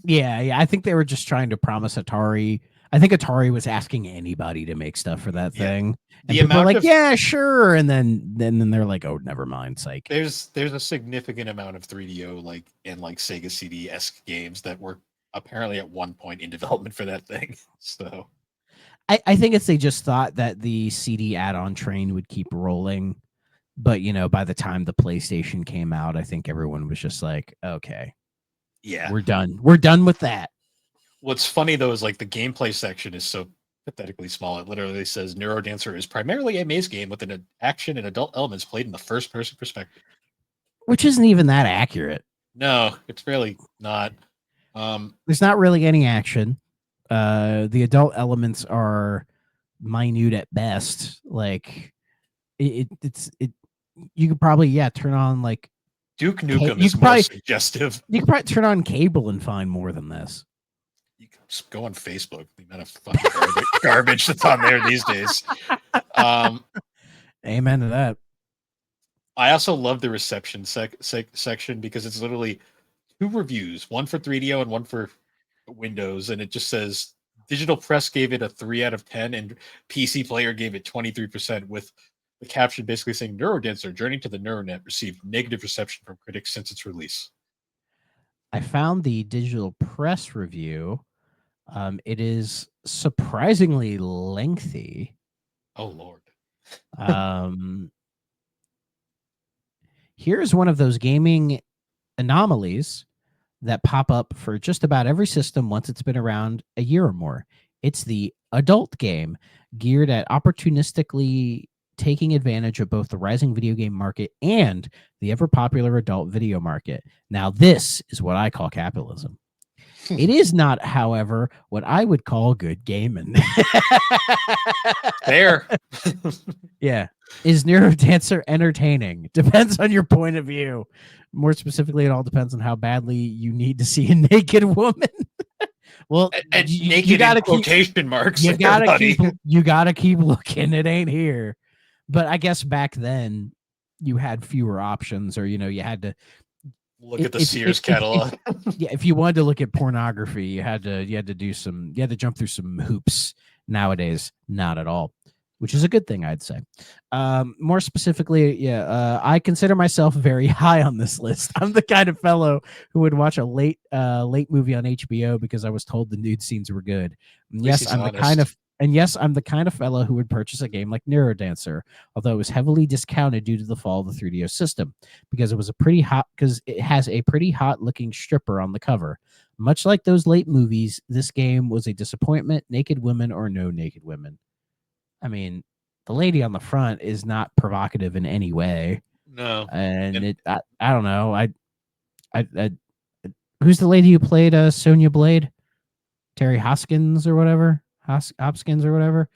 Yeah, I think they were just trying to promise Atari. I think Atari was asking anybody to make stuff for that yeah, thing, and the people were amount like, of "Yeah, sure," and then they're like, "Oh, never mind, psych." there's a significant amount of 3DO like and like Sega CD esque games that were apparently at one point in development for that thing. So I think it's they just thought that the CD add-on train would keep rolling, but by the time the PlayStation came out, I think everyone was just like, "Okay, yeah. we're done. We're done with that." What's funny though is like the gameplay section is so pathetically small. It literally says NeuroDancer is primarily a maze game with an action and adult elements played in the first person perspective. Which isn't even that accurate. No, it's really not. There's not really any action. The adult elements are minute at best. Like it's you could probably turn on like Duke Nukem you is could more probably suggestive. you could probably turn on cable and find more than this. You can just go on Facebook. The amount of fucking garbage that's on there these days. Amen to that. I also love the reception section because it's literally 2 reviews, one for 3DO and one for Windows, and it just says Digital Press gave it a 3 out of 10, and PC Player gave it 23%, with the caption basically saying NeuroDancer Journey to the Neuronet received negative reception from critics since its release. I found the Digital Press review. It is surprisingly lengthy. Oh Lord. Here's one of those gaming anomalies that pop up for just about every system once it's been around a year or more. It's the adult game geared at opportunistically taking advantage of both the rising video game market and the ever popular adult video market. Now, this is what I call capitalism. It is not, however, what I would call good gaming. There. Yeah. Is NeuroDancer entertaining? Depends on your point of view. More specifically, it all depends on how badly you need to see a naked woman. Well, and you naked gotta in quotation marks. You gotta buddy. keep looking. It ain't here. But I guess back then you had fewer options, or you had to look at the Sears catalog. If you wanted to look at pornography, you had to jump through some hoops. Nowadays, not at all, which is a good thing, I'd say. More specifically, I consider myself very high on this list. I'm the kind of fellow who would watch a late movie on HBO because I was told the nude scenes were good. And yes, I'm the kind of fellow who would purchase a game like NeuroDancer, although it was heavily discounted due to the fall of the 3DO system, because it has a pretty hot looking stripper on the cover. Much like those late movies, this game was a disappointment, naked women or no naked women. I mean, the lady on the front is not provocative in any way. No. And I don't know. I who's the lady who played Sonya Blade? Terry Hoskins or whatever? Hopkins or whatever?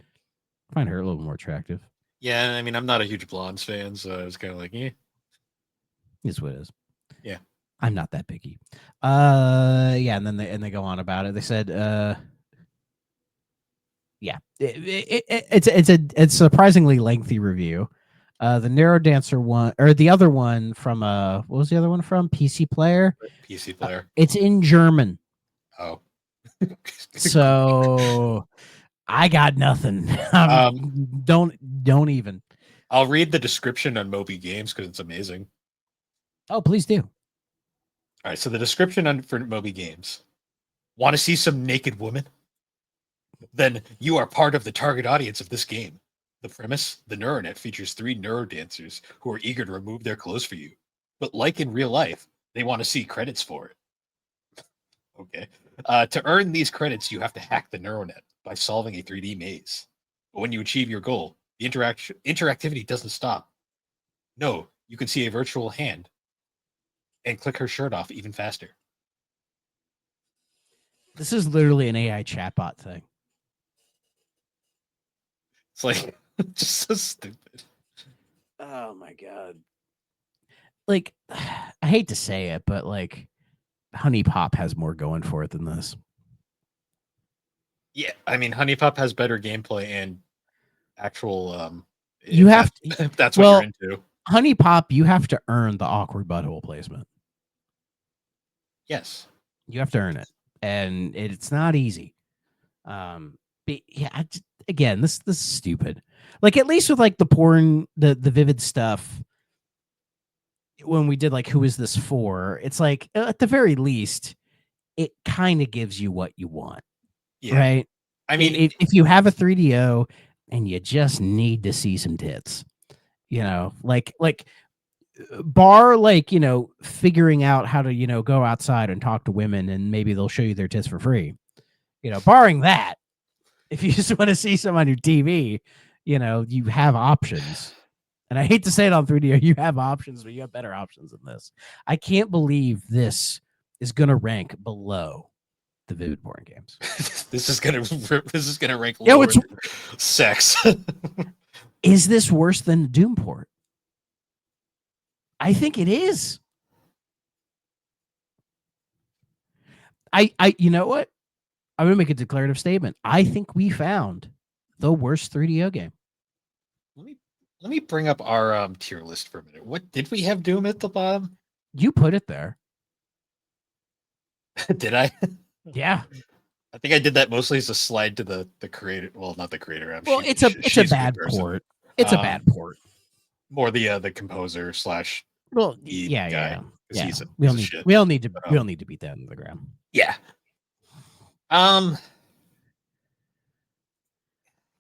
I find her a little more attractive. Yeah, I mean, I'm not a huge Blondes fan, so I was kind of like, eh. Is what it is. Yeah. I'm not that picky. And then they go on about it. They said, it's a surprisingly lengthy review. The NeuroDancer one, or the other one from what was the other one from? PC Player. PC Player. It's in German. Oh. So I got nothing. Don't even. I'll read the description on Moby Games because it's amazing. Oh, please do. All right, so the description for Moby Games. Want to see some naked woman? Then you are part of the target audience of this game. The premise, the Neuronet features 3 NeuroDancers who are eager to remove their clothes for you. But like in real life, they want to see credits for it. Okay. To earn these credits, you have to hack the Neuronet by solving a 3D maze. But when you achieve your goal, the interactivity doesn't stop. No, you can see a virtual hand and click her shirt off even faster. This is literally an AI chatbot thing. It's like just so stupid. Oh my god. Like, I hate to say it, but like Honey Pop has more going for it than this. Yeah, I mean Honey Pop has better gameplay and actual if that's what you're into. Honey Pop, you have to earn the awkward butthole placement. Yes. You have to earn it. And it's not easy. But yeah, again, this is stupid. Like, at least with like the porn, the Vivid stuff, when we did like Who Is This For, it's like at the very least it kind of gives you what you want. Yeah. Right? I mean, if you have a 3DO and you just need to see some tits, like bar, like, figuring out how to, go outside and talk to women and maybe they'll show you their tits for free. Barring that, if you just want to see some on your TV, you have options. And I hate to say it on 3D, you have options, but you have better options than this. I can't believe this is going to rank below the Vivid Porn games. This is gonna rank Yeah, lower than sex. Is this worse than the Doom port? I think it is. You know what? I'm gonna make a declarative statement. I think we found the worst 3DO game. Let me bring up our tier list for a minute. What did we have Doom at the bottom? You put it there. Did I? Yeah. I think I did that mostly as a slide to the creator. Well, not the creator. It's a bad port. It's a bad port. More the composer slash. Well, guy, yeah. He's we all need to beat that into the ground. Yeah.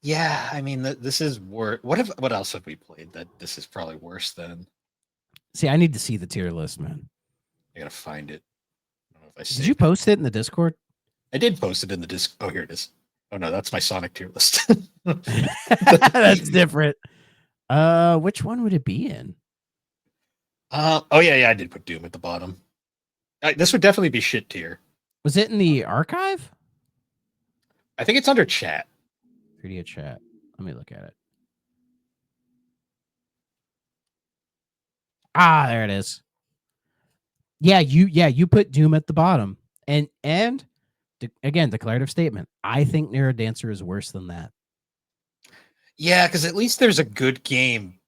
Yeah, I mean, this is worse. What else have we played that this is probably worse than? See, I need to see the tier list, man. I gotta find it. I don't know if Did you post it in the Discord? I did post it in the disc. Oh, here it is. Oh no, that's my Sonic tier list. That's different. Which one would it be in? Oh yeah, I did put Doom at the bottom. This would definitely be shit tier. Was it in the archive? I think it's under chat. 3D chat. Let me look at it. Ah, there it is. Yeah, you put Doom at the bottom. And again, declarative statement. I think NeuroDancer is worse than that. Yeah, because at least there's a good game.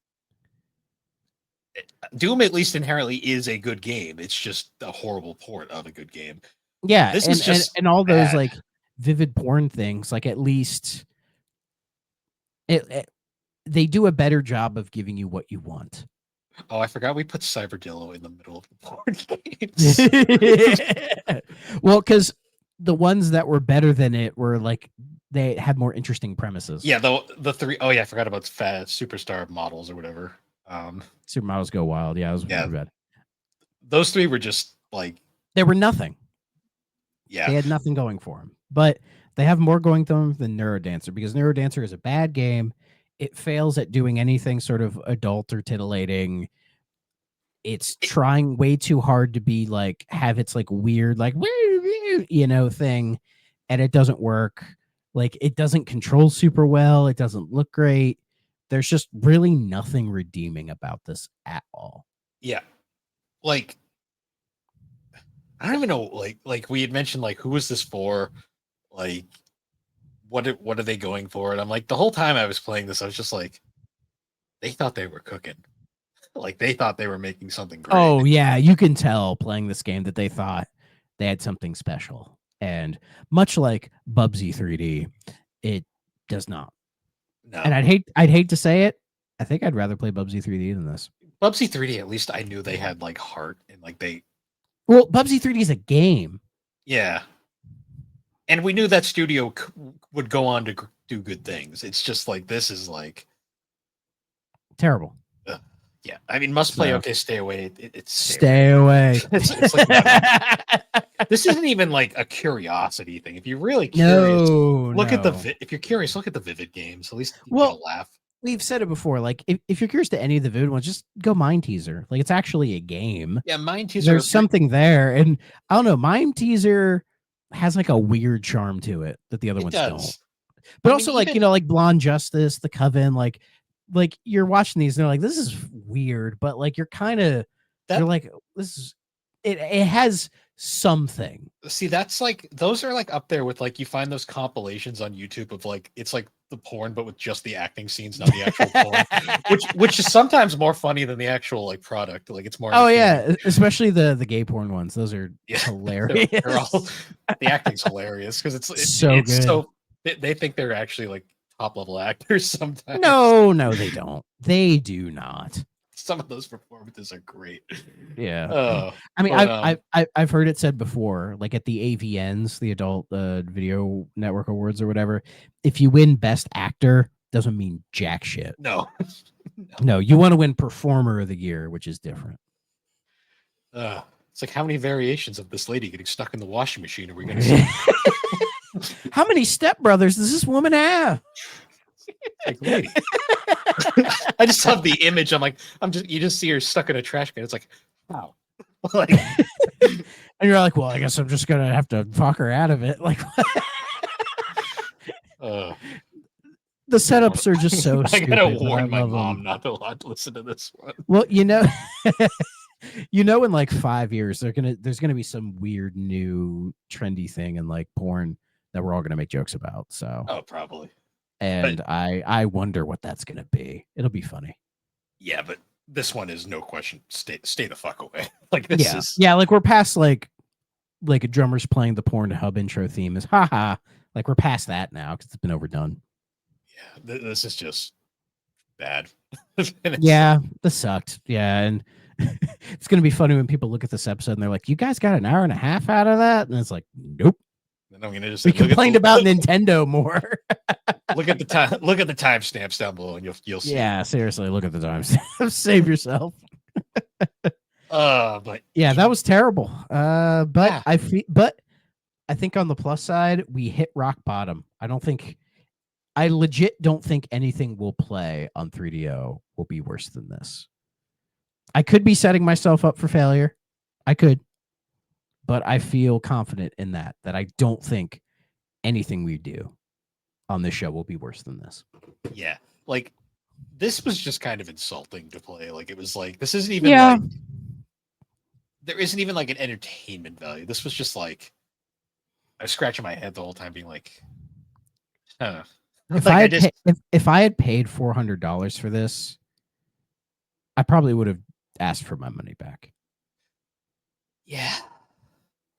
Doom at least inherently is a good game. It's just a horrible port of a good game. Yeah, this is just and all bad. those like Vivid Porn things, like at least they do a better job of giving you what you want. Oh, I forgot we put Cyberdillo in the middle of the porn games. Well, because the ones that were better than it were like they had more interesting premises. Yeah, the three. Oh yeah, I forgot about fat superstar models or whatever. Supermodels Go Wild. Yeah, it was really bad. Those three were just like they were nothing. Yeah, they had nothing going for them. But they have more going for them than NeuroDancer because NeuroDancer is a bad game. It fails at doing anything sort of adult or titillating. It's trying way too hard to be like have its like weird like thing, and it doesn't work. Like it doesn't control super well. It doesn't look great. There's just really nothing redeeming about this at all. Yeah, like I don't even know. Like we had mentioned, like who is this for? Like what are they going for? And I'm like, the whole time I was playing this, I was just like, they thought they were cooking. Like they thought they were making something great. Oh yeah, you can tell playing this game that they thought they had something special. And much like Bubsy 3D, it does not. No. And I'd hate to say it. I think I'd rather play Bubsy 3D than this. Bubsy 3D, at least I knew they had like heart and like they. Well, Bubsy 3D is a game. Yeah. And we knew that studio would go on to do good things. It's just like this is like terrible. Yeah, I mean, must play. Okay, stay away. It's stay away. It's like this isn't even like a curiosity thing. If you're really curious, look at if you're curious, look at the Vivid games. At least you get a laugh. We've said it before. Like, if you're curious to any of the Vivid ones, just go Mind Teaser. Like, it's actually a game. Yeah, Mind Teaser. There's something there, and I don't know. Mind Teaser has like a weird charm to it that the other ones don't. But also, like like Blonde Justice, The Coven, like you're watching these and they're like, this is weird, but like you're kind of you're like, this is it has something. See, that's like those are like up there with like you find those compilations on YouTube of like it's like the porn but with just the acting scenes, not the actual porn. Which is sometimes more funny than the actual like product. Like it's more especially the gay porn ones. Those are hilarious. They're all, the acting's hilarious because it's good. So they think they're actually like top level actors sometimes. No, they don't. They do not. Some of those performances are great. Yeah. I mean, I've heard it said before, like at the AVNs, the Adult Video Network Awards or whatever, if you win Best Actor, doesn't mean jack shit. No, you want to win Performer of the Year, which is different. It's like how many variations of this lady getting stuck in the washing machine are we going to see? How many stepbrothers does this woman have? Like, lady. I just love the image. You just see her stuck in a trash can. It's like, wow. Like, And you're like, well, I guess I'm just gonna have to fuck her out of it. Like, uh, the setups are just so I gotta stupid, but I warn my love mom them. not to listen to this one. Well, in like 5 years, there's gonna be some weird new trendy thing in like porn that we're all gonna make jokes about. So, Oh, probably. and But I wonder what that's gonna be. It'll be funny. yeah, but this one is no question. Stay the fuck away. Like this is Yeah, like we're past like a drummer's playing the Pornhub intro theme is haha. Like we're past that now because it's been overdone. yeah, this is just bad. Yeah, this sucked. Yeah, and it's gonna be funny when people look at this episode and they're like, "You guys got an hour and a half out of that," and it's like, "Nope." Then I'm gonna just We say, complained about Nintendo more. look at the time. Look at the timestamps down below, and you'll see. Yeah, seriously, look at the times. Save yourself. But Yeah, that was terrible. But yeah. I think on the plus side, we hit rock bottom. I legit don't think anything will play on 3DO will be worse than this. I could be setting myself up for failure. I could, but I feel confident in that I don't think anything we do on this show will be worse than this. Yeah, like this was just kind of insulting to play. Like it was like this isn't even like there isn't even like an entertainment value. This was just like I was scratching my head the whole time, being like, huh. If Like if I had paid $400 for this, I probably would have asked for my money back. Yeah.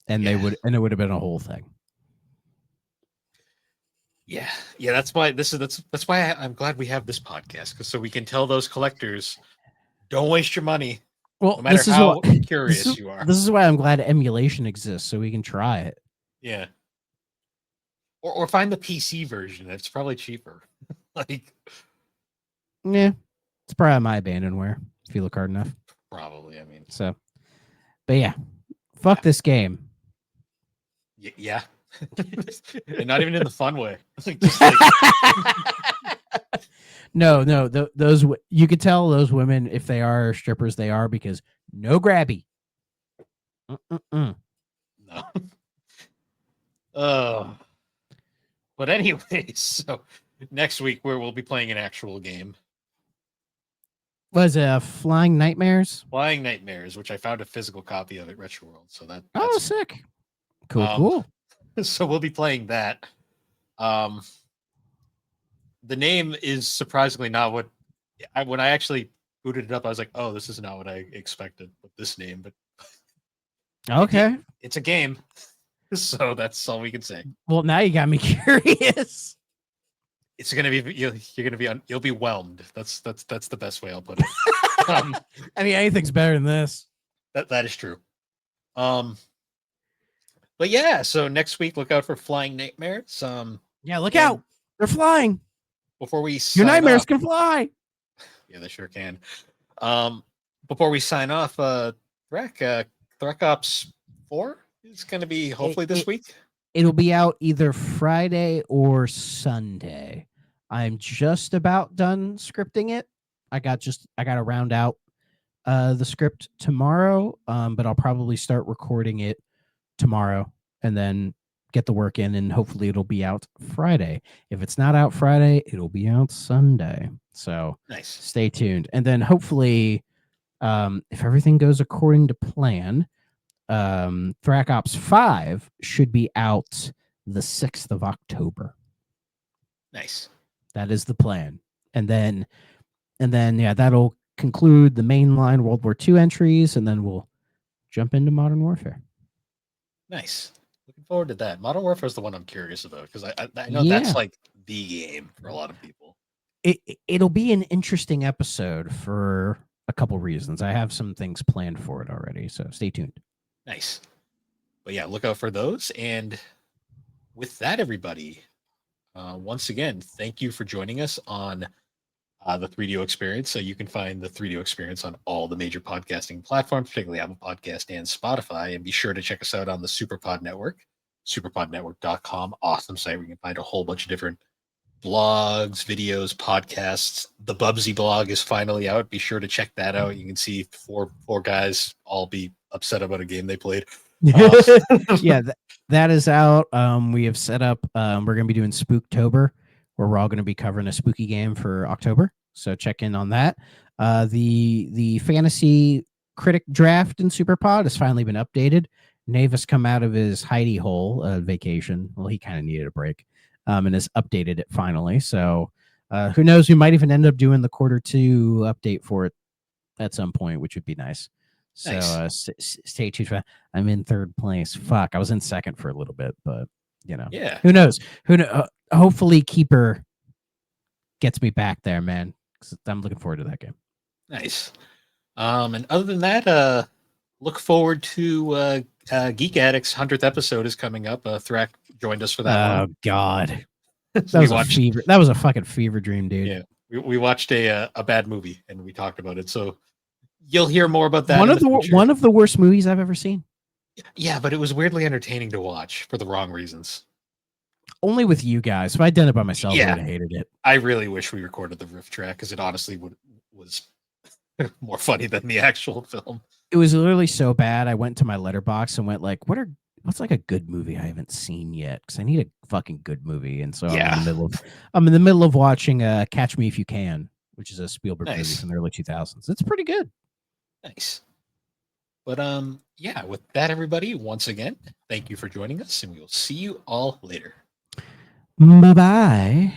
And it would have been a whole thing. Yeah. That's why that's why I'm glad we have this podcast, because so we can tell those collectors, don't waste your money. Well, no matter how curious you are. This is why I'm glad emulation exists, so we can try it. Yeah. Or find the PC version. It's probably cheaper. Like, yeah, it's probably my abandonware if you look hard enough. Probably. I mean, so, but yeah, fuck this game. Yeah. And not even in the fun way. No, those you could tell those women, if they are strippers, they are, because no grabby. No. But anyways, so next week we'll be playing an actual game. Was Flying Nightmares? Flying Nightmares, which I found a physical copy of at Retro World. So that's sick. Cool. So we'll be playing that. The name is surprisingly not what when I actually booted it up, I was like, oh, this is not what I expected with this name, but okay. It's a game. So that's all we can say. Well, now you got me curious. It's gonna be you're gonna be you'll be whelmed. That's the best way I'll put it. I mean, anything's better than this. That is true. But yeah, so next week look out for Flying Nightmares. Yeah, look out. They're flying. Before we Your nightmares can fly. Yeah, they sure can. Before we sign off, Thrak Ops 4 is going to be hopefully this week. It'll be out either Friday or Sunday. I'm just about done scripting it. I got to round out the script tomorrow, but I'll probably start recording it tomorrow and then get the work in, and hopefully it'll be out Friday. If it's not out Friday, it'll be out Sunday. So nice. Stay tuned. And then hopefully, if everything goes according to plan, Thrak Ops 5 should be out the 6th of October. Nice. That is the plan. And then yeah, that'll conclude the mainline World War II entries, and then we'll jump into Modern Warfare. Nice. Looking forward to that. Modern Warfare is the one I'm curious about, because I know that's like the game for a lot of people. It'll be an interesting episode for a couple reasons. I have some things planned for it already, so stay tuned. Nice. But yeah, look out for those. And with that, everybody, once again, thank you for joining us on the 3DO Experience. So you can find the 3DO Experience on all the major podcasting platforms, particularly Apple Podcast and Spotify. And be sure to check us out on the SuperPod Network. superpodnetwork.com. Awesome site where you can find a whole bunch of different blogs, videos, podcasts. The Bubsy blog is finally out. Be sure to check that out. You can see four guys all be upset about a game they played. Yeah, that is out. We have set up. We're going to be doing Spooktober, where we're all going to be covering a spooky game for October. So check in on that. The fantasy critic draft in Superpod has finally been updated. Nave has come out of his hidey hole vacation. Well, he kind of needed a break, and has updated it finally. So who knows? We might even end up doing the Q2 update for it at some point, which would be nice. So Nice. stay tuned. I'm in third place. Fuck, I was in second for a little bit, but Yeah. who knows? Hopefully, Keeper gets me back there, man. 'Cause I'm looking forward to that game. Nice. And other than that, look forward to Geek Addict's 100th episode is coming up. Thrak joined us for that one. Oh God, that We was watched, a fever. That was a fucking fever dream, dude. yeah, we watched a bad movie and we talked about it. So you'll hear more about that One in of the the future. one of the worst movies I've ever seen. Yeah, but it was weirdly entertaining to watch for the wrong reasons. Only with you guys. If I'd done it by myself, I Yeah. would have hated it. I really wish we recorded the riff track because it honestly was more funny than the actual film. It was literally so bad. I went to my letterbox and went like, what's like a good movie I haven't seen yet? Because I need a fucking good movie. And so Yeah. I'm in the middle of watching Catch Me If You Can, which is a Spielberg movie Nice. from the early 2000s. It's pretty good. Nice. But yeah, with that, everybody, once again, thank you for joining us, and we will see you all later. Bye bye.